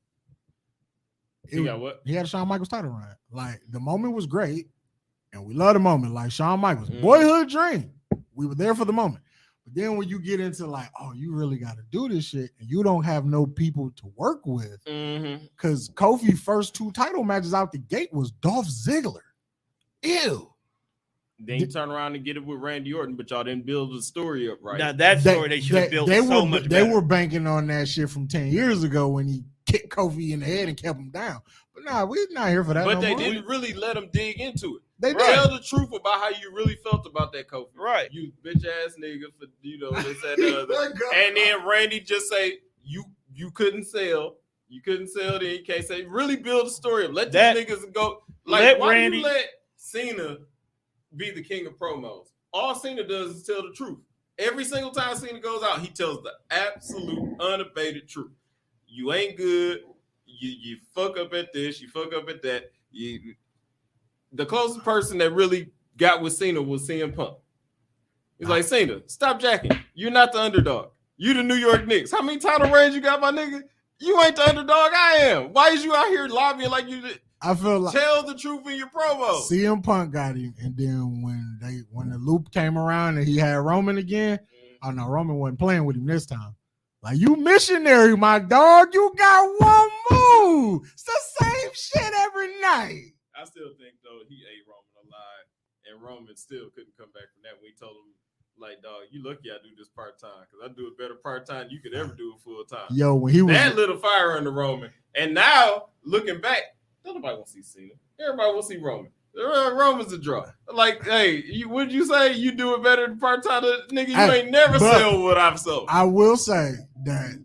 He got what? He had a Shawn Michaels title run. Like, the moment was great, and we love the moment. Like Shawn Michaels, Mm. boyhood dream. We were there for the moment. But then when you get into like, oh, you really got to do this shit, and you don't have no people to work with, Mm-hmm. because Kofi first 2 title matches out the gate was Dolph Ziggler. Ew. Then you turn around and get it with Randy Orton, but y'all didn't build the story up right. Now that story they should have built so much They better. were banking on that shit from 10 years ago when he kicked Kofi in the head and kept him down. But nah, we're not here for that. but no they more. didn't really let him dig into it. They did. Tell the truth about how you really felt about that Kofi. Right. You bitch ass nigga for this that the other. And then Randy just say you couldn't sell. You couldn't sell. Then you can't say really build a story. Let these That- niggas go. Like let why Randy- you let Cena be the king of promos? All Cena does is tell the truth. Every single time Cena goes out, he tells the absolute unabated truth. You ain't good. You fuck up at this. You fuck up at that. The closest person that really got with Cena was CM Punk. He's like, Cena, stop jacking. You're not the underdog. You the New York Knicks. How many title reigns you got, my nigga? You ain't the underdog. I am. Why is you out here lobbying like you did? I feel like Tell the truth in your promo. CM Punk got him, and then when the loop came around and he had Roman again, oh no, Roman wasn't playing with him this time. Like, you missionary, my dog. You got one move. It's the same shit every night. I still think though he ate Roman alive, and Roman still couldn't come back from that when he told him, like, dog, you lucky I do this part time because I do it better part time than you could ever do it full time. Yo, when he was that lit a fire under Roman, and now looking back, nobody want to see Cena. Everybody want to see Roman. Roman's a draw. Like, hey, would you say you do it better than part time? Nigga, you ain't never sell what I've sold. I will say that,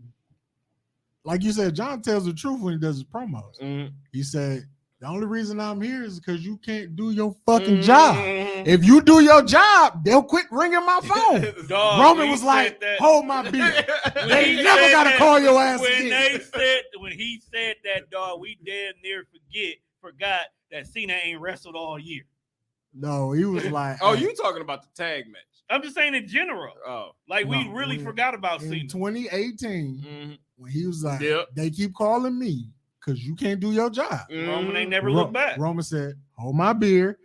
like you said, John tells the truth when he does his promos. Mm-hmm. He said, the only reason I'm here is because you can't do your fucking job. If you do your job, they'll quit ringing my phone. Dog, Roman was like, hold my beer. They never got to call your ass again. When he said that, dog, we damn near forgot that Cena ain't wrestled all year. No, he was like, oh, you talking about the tag match. I'm just saying in general. Oh. Like, we really forgot about in Cena. 2018, when he was like, Yep. they keep calling me because you can't do your job. Roman ain't never looked back. Roman said, hold my beer.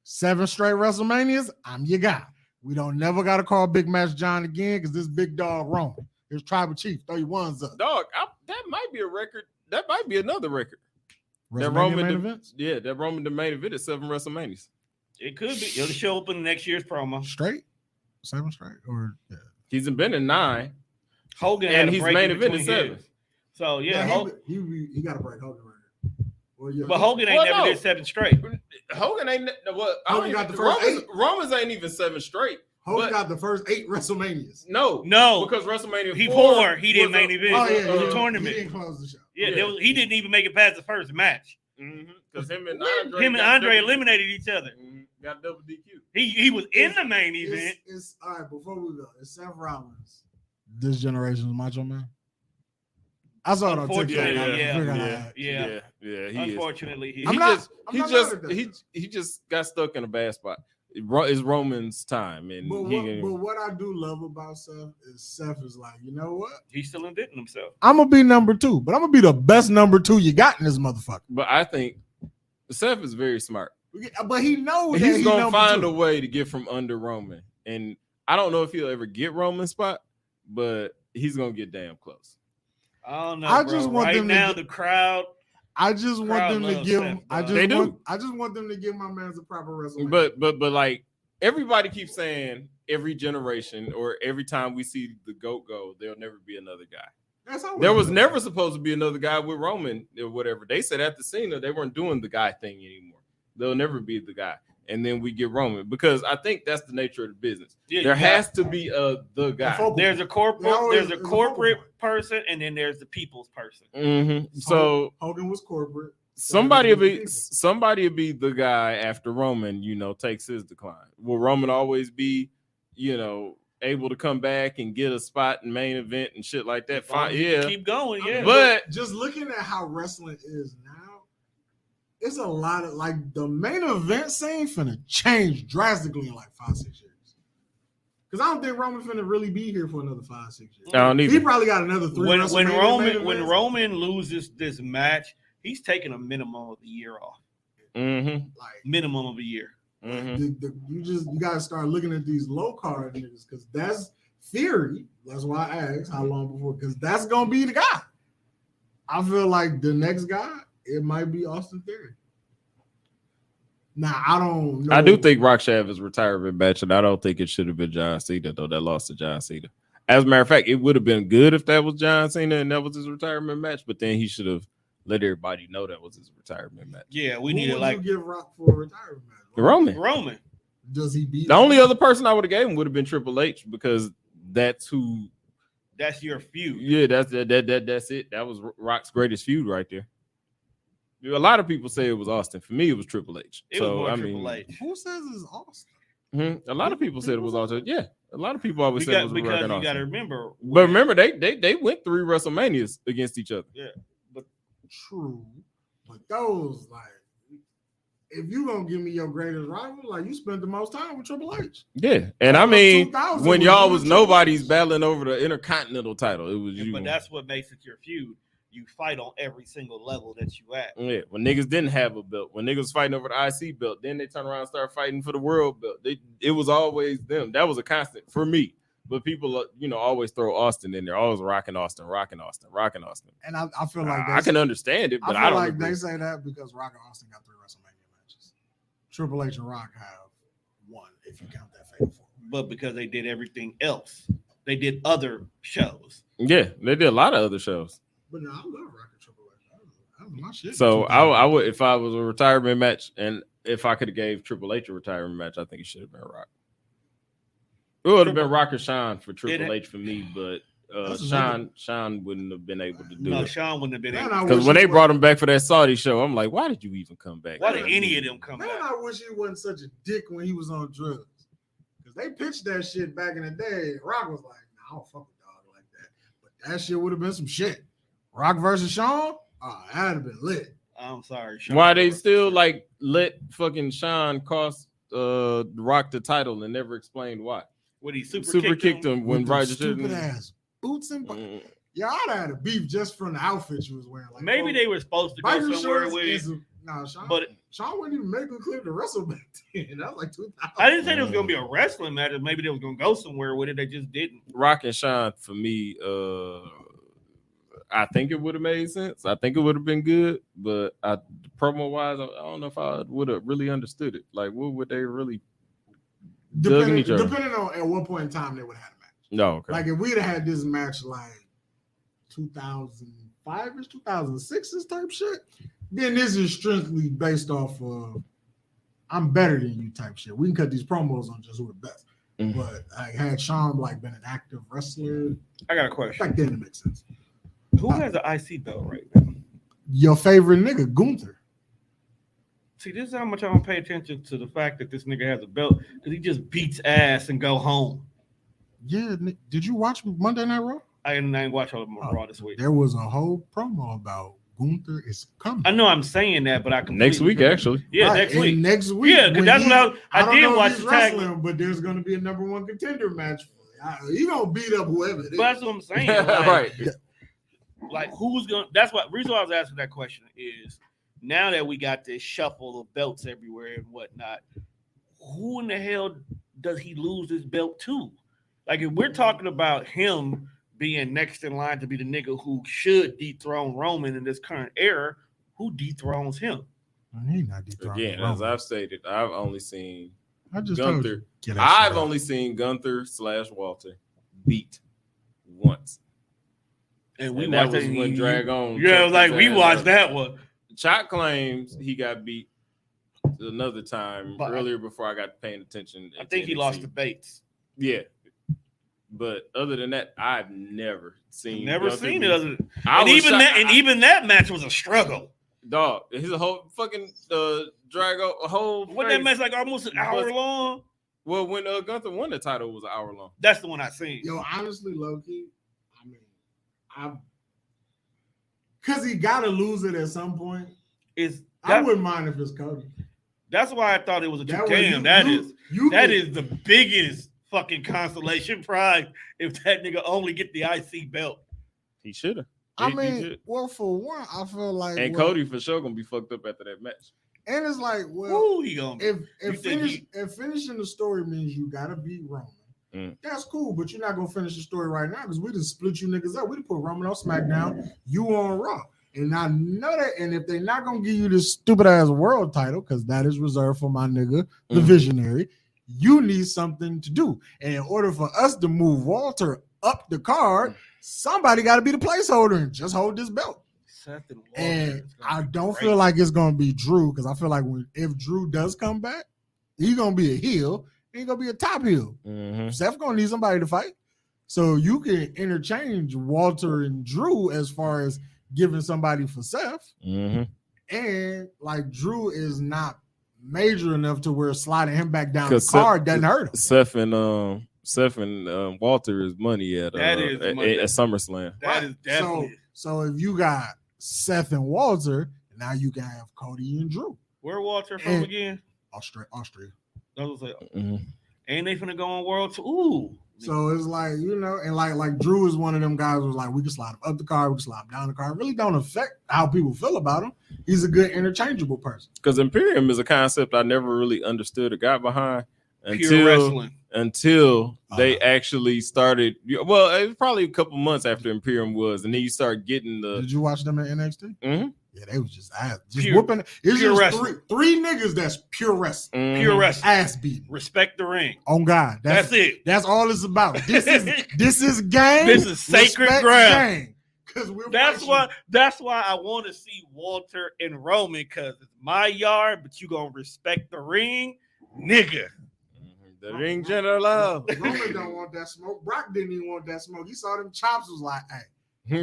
7 straight WrestleManias, I'm your guy. We don't never got to call Big Match John again because this big dog Roman. His tribal chief, 31's up. Dog, that might be a record. That might be another record. That WrestleMania Roman, main events? Yeah, that Roman the main event is 7 WrestleManias. It could be. It'll show up in next year's promo. Straight? 7 straight? Or yeah. He's been in 9. Hogan and had a he's break main in event between in 7. his. So yeah, he got a break. Hogan right. Well, yeah. But Hogan ain't never did 7 straight. Hogan ain't what? Hogan got the first 8. Romans ain't even 7 straight. Hogan got the first 8 WrestleManias. No, because WrestleMania he 4, he didn't main event. Oh yeah, the tournament. He didn't close the show. Yeah, he didn't even make it past the first match. Because him and Andre eliminated each other. Got double DQ. He was in the main event. It's all right. Before we go, it's Seth Rollins. This generation's Macho Man. I saw it on TikTok. Yeah. Unfortunately, he just got stuck in a bad spot. It's Roman's time, and but what I do love about Seth is Seth is like, you know what? He's still inventing himself. I'm gonna be number 2, but I'm gonna be the best number 2 you got in this motherfucker. But I think Seth is very smart. But he knows he's gonna find a way to get from under Roman, and I don't know if he'll ever get Roman's spot, but he's gonna get damn close. I don't know. Just want them now. The crowd. I just want them to give. Seth, I just want them to give my man a proper WrestleMania. But like everybody keeps saying, every generation or every time we see the GOAT go, there'll never be another guy. There was never supposed to be another guy with Roman or whatever. They said after Cena, they weren't doing the guy thing anymore. They'll never be the guy. And then we get Roman because I think that's the nature of the business. Yeah, there has to be the guy. There's a corporate person, and then there's the people's person. Mm-hmm. So Hogan was corporate. Somebody will be the guy after Roman, takes his decline. Will Roman always be, able to come back and get a spot in main event and shit like that? Fine, yeah. Keep going, yeah. But just looking at how wrestling is now, it's a lot of the main event scene finna change drastically in 5-6 years. Because I don't think Roman finna really be here for another 5-6 years. I don't either. He probably got another 3. When Roman loses this match, he's taking a minimum of a year off. Mm-hmm. Minimum of a year. Mm-hmm. You gotta start looking at these low card niggas because that's theory. That's why I asked how long before, because that's gonna be the guy. I feel like the next guy, it might be Austin Theory. Now I don't know. I do think Rock should have his retirement match, and I don't think it should have been John Cena though. That lost to John Cena. As a matter of fact, it would have been good if that was John Cena and that was his retirement match. But then he should have let everybody know that was his retirement match. Yeah, we needed you give Rock for a retirement match? Roman. Does he beat? The only other person I would have gave him would have been Triple H because that's your feud. Yeah, that's it. That was Rock's greatest feud right there. A lot of people say it was Austin. For me, it was Triple H. It was more Triple H. Who says it's Austin? A lot of people said it was Austin. Yeah, a lot of people always said it was because Rock you and got to Austin. remember. But remember, they went 3 WrestleManias against each other. True, but those like, if you gonna give me your greatest rival, like you spent the most time with Triple H. Yeah, and I Almost mean, 2000 when was y'all you was and Triple nobody's H. battling over the Intercontinental title, it was you. But that's what makes it your feud. You fight on every single level that you at. Yeah, when niggas didn't have a belt, when niggas was fighting over the IC belt, then they turn around and start fighting for the world belt. It was always them. That was a constant for me. But people, always throw Austin in there. Always rocking Austin. And I feel like I can understand it, but I feel don't like agree. they say that because Rock and Austin got 3 WrestleMania matches. Triple H and Rock have 1 if you count that Fatal 4. But because they did everything else, they did other shows. Yeah, they did a lot of other shows. But no, I love Rock and Triple H. That was my shit. So I would, if I was a retirement match, and if I could have gave Triple H a retirement match, I think it should have been Rock. It would have been Rock or Sean for Triple H for me, but Sean wouldn't have been able to do No, it. Sean wouldn't have been able. Because when they brought him back for that Saudi show, I'm like, why did you even come back? Why did any of them come Man, back? I wish he wasn't such a dick when he was on drugs. Because they pitched that shit back in the day. Rock was like, nah, I don't fuck with dog like that. But that shit would have been some shit. Rock versus Sean? Oh, that'd have been lit. I'm sorry. Sean. Why they still like let fucking Sean cost Rock the title and never explained why? When he Super kicked him when With them Roger stupid shouldn't. ass boots and yeah, I'd have had a beef just from the outfit you was wearing. Like, Maybe they were supposed to go biker somewhere shorts with. and no, Sean. But Sean wouldn't even make him clear to wrestle back then. That was like 2000. I didn't say there was going to be a wrestling match. Maybe they was going to go somewhere with it. They just didn't. Rock and Sean for me, I think it would have made sense. I think it would have been good, but promo wise, I don't know if I would have really understood it. Like, what would they really dug in each other? Depending on at what point in time they would have had a match. No, okay. Like if we'd have had this match like 2005-ish, 2006-ish type shit, then this is strictly based off of I'm better than you type shit. We can cut these promos on just who the best. Mm-hmm. But I had Sean like been an active wrestler. I got a question. Back then it makes sense. Who has an IC belt right now? Your favorite nigga, Gunther. See, this is how much I don't pay attention to the fact that this nigga has a belt because he just beats ass and go home. Yeah, did you watch Monday Night Raw? I didn't watch all of them Raw this week. There was a whole promo about Gunther is coming. I know I'm saying that, but I Next week, actually. Yeah, Right, next and week. next week. Yeah, because that's what I don't did know if watch he's the tag. wrestling, but there's going to be a number 1 contender match. He gonna beat up whoever it is. But that's what I'm saying. Like, Right. Like who's gonna? That's what reason why I was asking that question is now that we got this shuffle of belts everywhere and whatnot. Who in the hell does he lose his belt to? Like if we're talking about him being next in line to be the nigga who should dethrone Roman in this current era, who dethrones him? He not dethroned Again, Roman. as I've stated, I've only seen I just told Gunther. you. Get that I've shit out. only seen Gunther / Walter beat once. And we And that watched was that. when Drag On. Yeah, it was like we took his ass watched out. that one. Chalk claims he got beat another time But earlier before I got paying attention. I at think he NXT. lost to Bates. Yeah. But other than that, I've never seen. Never Gunther seen beat. it. Other than, I and was even shocked. that, and even that match was a struggle. Dog, his whole fucking Drago, a whole. What that face- match like almost an hour was- long. Well, when Gunther won the title, it was an hour long. That's the one I seen. Yo, honestly, low-key, I mean, because he got to lose it at some point. Is I that, wouldn't mind if it's Cody. that's why I thought it was a That way damn. you That could- is the biggest fucking consolation prize if that nigga only get the IC belt. He should have. I mean, well, for one, I feel like And Cody for sure gonna be fucked up after that match. and it's like, well, Who he gonna be? if You think if finishing the story means you gotta beat Roman, Mm. that's cool. But you're not gonna finish the story right now because we just split you niggas up. We put Roman on SmackDown, you on Raw, and I know that. And if they're not gonna give you this stupid ass world title because that is reserved for my nigga, the Mm. Visionary, you need something to do. And in order for us to move Walter up the card, somebody got to be the placeholder and just hold this belt. Seth and Walter And is gonna I be don't great. feel like it's gonna be Drew because I feel like if Drew does come back, he's gonna be a heel. He ain't gonna be a top heel. Mm-hmm. Seth gonna need somebody to fight, so you can interchange Walter and Drew as far as giving somebody for Seth. Mm-hmm. And like Drew is not major enough to where sliding him back down the 'Cause card doesn't hurt him. Seth and Walter is money at That is money. at SummerSlam. That is definitely. So if you got Seth and Walter, now you can have Cody and Drew. Where Walter from And- again? Austria. That was like, Mhm. and they finna go on World Tour. Ooh. So it's like, and like Drew is one of them guys who was like, we can slide him up the card, we can slide him down the card. Really don't affect how people feel about him. He's a good interchangeable person. Because Imperium is a concept I never really understood or got behind Pure wrestling. until they actually started. Well, it was probably a couple months after Imperium was, and then you start getting the. Did you watch them in NXT? Mhm. Yeah, they was just Pure- whooping. It's pure just wrestling. three niggas that's pure wrestling, Mhm. Pure wrestling. ass beating. Respect the ring. On God, That's it. That's all it's about. This is game. This is sacred respect ground. game. Because That's why I want to see Walter and Roman, because it's my yard, but you gonna respect the ring, nigga. The ring general. Roman don't want that smoke. Brock didn't even want that smoke. He saw them chops, was like, hey,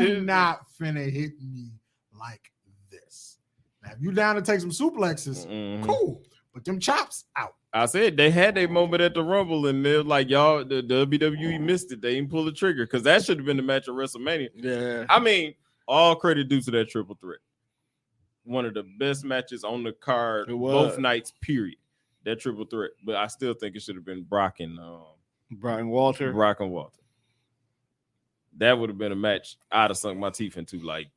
you not finna hit me like this. Now, if you down to take some suplexes, Mhm. cool. But them chops out. I said they had their moment at the Rumble, and they're like, y'all, the WWE missed it. They didn't pull the trigger because that should have been the match at WrestleMania. Yeah. I mean, all credit due to that triple threat. One of the best matches on the card, It was. both nights, period. That triple threat. But I still think it should have been Brock and Walter. Walter. That would have been a match I'd have sunk my teeth into. Like,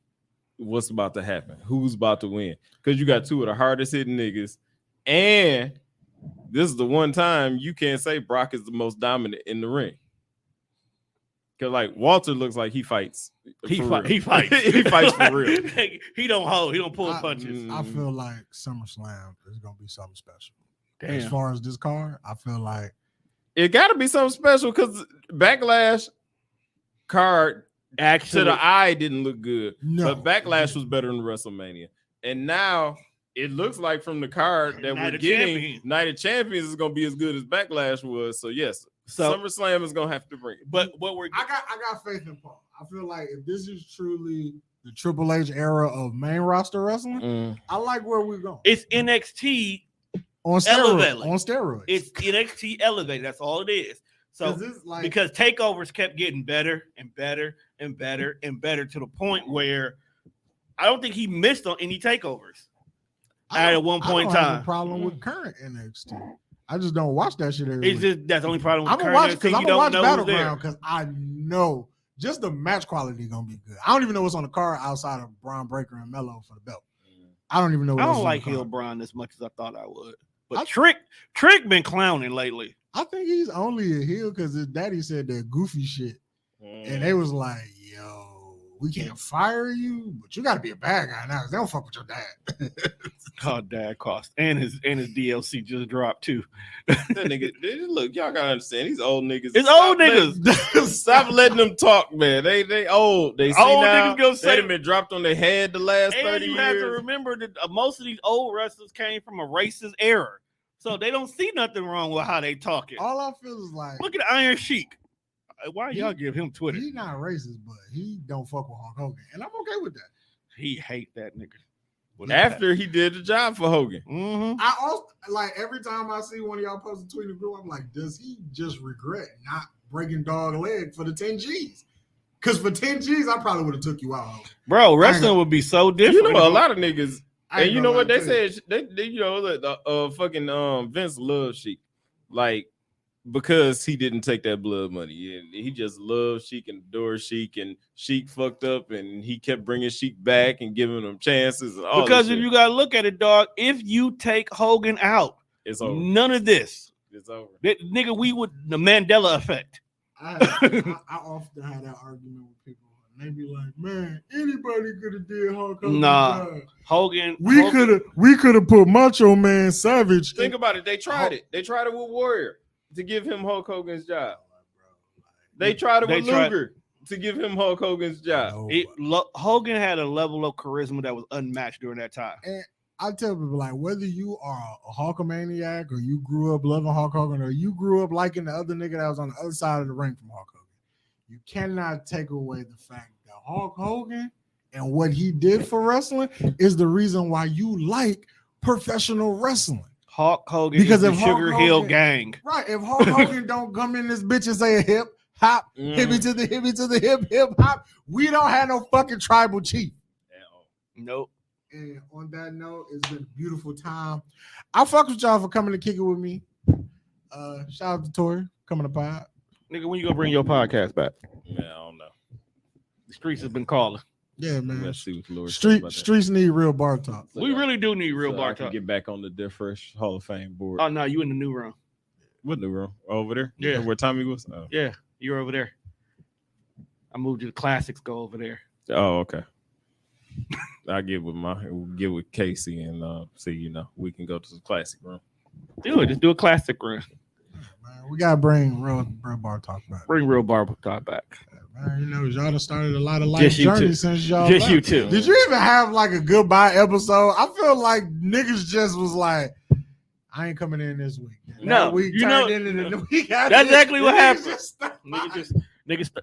what's about to happen? Who's about to win? Because you got two of the hardest hitting niggas, and this is the one time you can't say Brock is the most dominant in the ring. Because like Walter looks like he fights. He for fights. real. he fights for real. He don't hold. He don't pull punches. I feel like SummerSlam is gonna be something special. Damn. As far as this card, I feel like It got to be something special because Backlash card Actually, to the eye didn't look good, no. but Backlash was better than WrestleMania. And now it looks like from the card that Night we're of getting, Champions. Night of Champions is going to be as good as Backlash was. So yes, So- SummerSlam is going to have to bring it. but what we're I got faith in Paul. I feel like if this is truly the Triple H era of main roster wrestling, I like where we're going. it's NXT. On elevated. steroids. It's NXT elevated. That's all it is. So 'Cause it's like, because takeovers kept getting better and better and better and better to the point where I don't think he missed on any takeovers. I at don't- one point I in don't have time. a problem with current NXT. I just don't watch that shit every It's week. just that's the only problem with I'm gonna current watch NXT. because I'm You gonna watch don't know who's there. Battleground because I know just the match quality gonna be good. I don't even know what's on the card outside of Braun Breaker and Mello for the belt. I don't even know. What I else don't is on like the card. Hill Brown as much as I thought I would. But I- Trick been clowning lately. I think he's only a heel because his daddy said that goofy shit, and they was like, "Yo, we can't fire you, but you got to be a bad guy now because they don't fuck with your dad." Oh, dad cost and his DLC just dropped too. That nigga, look, y'all gotta understand these old niggas. It's Stop old niggas. Stop letting them talk, man. They old. They see Old now. niggas gonna They say- done been dropped on their head the last And 30 you have to years. remember that most of these old wrestlers came from a racist era, so they don't see nothing wrong with how they talking. All I feel is like Look at Iron Sheik. Why y'all give him Twitter? he's not racist, but he don't fuck with Hulk Hogan, and I'm okay with that. He hate that nigga. After he did the job for Hogan. Mm-hmm. I also like every time I see one of y'all post a tweet in the group, I'm like, does he just regret not breaking dog leg for the 10 G's? Because for 10 G's, I probably would have took you out. Hogan. Bro, wrestling would be so different. You know, a lot of niggas. I ain't And you gonna know what lie they to you. said? They you know, the fucking Vince loves Sheik. Like, because he didn't take that blood money. And he just loved Sheik and adored Sheik. And Sheik fucked up and he kept bringing Sheik back and giving him chances. And all because this if shit. you gotta look at it, dog, if you take Hogan out, It's over. none of this. It's over. That nigga, we would the Mandela effect. I often have that argument with people. And they be like, man, anybody could have did Hulk Hogan. Nah. job. Hogan, We could have put Macho Man Savage. Think about it. They tried it. They tried it with Warrior to give him Hulk Hogan's job. They tried it with Luger to give him Hulk Hogan's job. Hogan had a level of charisma that was unmatched during that time. I tell people, like, whether you are a Hulkamaniac or you grew up loving Hulk Hogan or you grew up liking the other nigga that was on the other side of the ring from Hulk Hogan, you cannot take away the fact that Hulk Hogan and what he did for wrestling is the reason why you like professional wrestling. Hulk Hogan Because is the if Hulk Sugar Hill Hogan- gang. Right. If Hulk Hogan don't come in this bitch and say hip hop, hippie to the hippie to the hip hop, we don't have no fucking tribal chief. Nope. And on that note, it's been a beautiful time. I fuck with y'all for coming to kick it with me. Shout out to Tori coming to pod. Nigga, when you gonna bring your podcast back? Yeah, I don't know. The streets have been calling. Yeah, man. Let's see what Lord says about that. Streets need real bar talk. So We y'all- really do need real so I bar can talk. get back on the Dead Fresh Hall of Fame board. Oh no, you in the new room. What new room? Over there? Yeah. Where Tommy was? Oh, Yeah, you're over there. I moved you to classics. Go over there. oh okay. I'll get with Casey and see, we can go to the classic room. Do it. Just do a classic run. Man, we gotta bring real bar talk back. Bring real bar talk back. Man, y'all done started a lot of life Just you journeys two. since y'all Just left. you too. Did you even have like a goodbye episode? I feel like niggas just was like, I ain't coming in this week. And No, that week you turned know- into the week after. That's exactly what Niggas happened. just stopped by.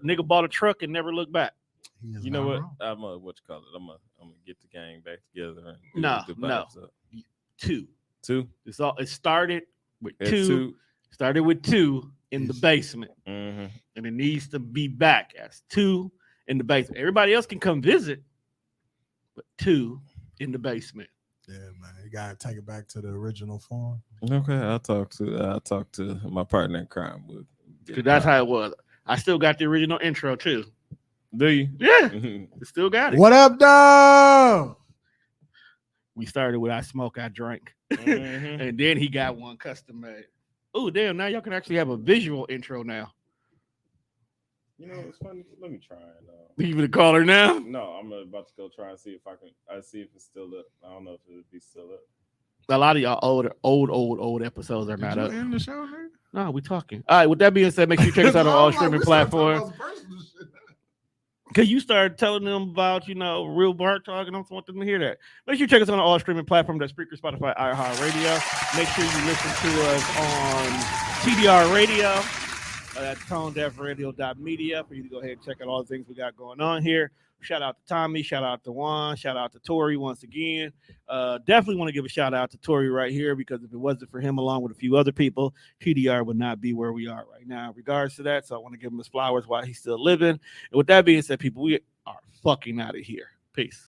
Nigga bought a truck and never looked back. He is You know not what? wrong. I'm gonna get the gang back together. And do No, a goodbye no. episode. 2. Two. It started with It's 2. Started with 2 in the basement, Mm-hmm. and it needs to be back as 2 in the basement. Everybody else can come visit, but 2 in the basement. Yeah, man. You gotta take it back to the original form. Okay, I'll talk to my partner in crime. We'll get 'Cause that's it. how it was. I still got the original intro too. Do you? Yeah, Mhm. still got it. What up, dog? We started with I smoke, I drink, Mhm. and then he got one custom made. Oh damn! Now y'all can actually have a visual intro now. You know, it's funny. Let me try and. Leave it a caller now. No, I'm about to go try and see if I can. I see if it's still up. I don't know if it'll be still up. A lot of y'all old episodes are not Did up. you end the show, man? No, we talking. All right. With that being said, make sure you check us out on all streaming platforms. Cause you started telling them about, real bar talk, and I want them to hear that. Make sure you check us out on all streaming platforms. That's Spreaker, Spotify, iHeartRadio. Make sure you listen to us on TDR Radio. That's ToneDeafRadio.media for you to go ahead and check out all the things we got going on here. Shout out to Tommy, shout out to Juan, shout out to Tori once again. Definitely want to give a shout out to Tori right here, because if it wasn't for him, along with a few other people, TDR would not be where we are right now in regards to that. So I want to give him his flowers while he's still living. And with that being said, people, we are fucking out of here. Peace.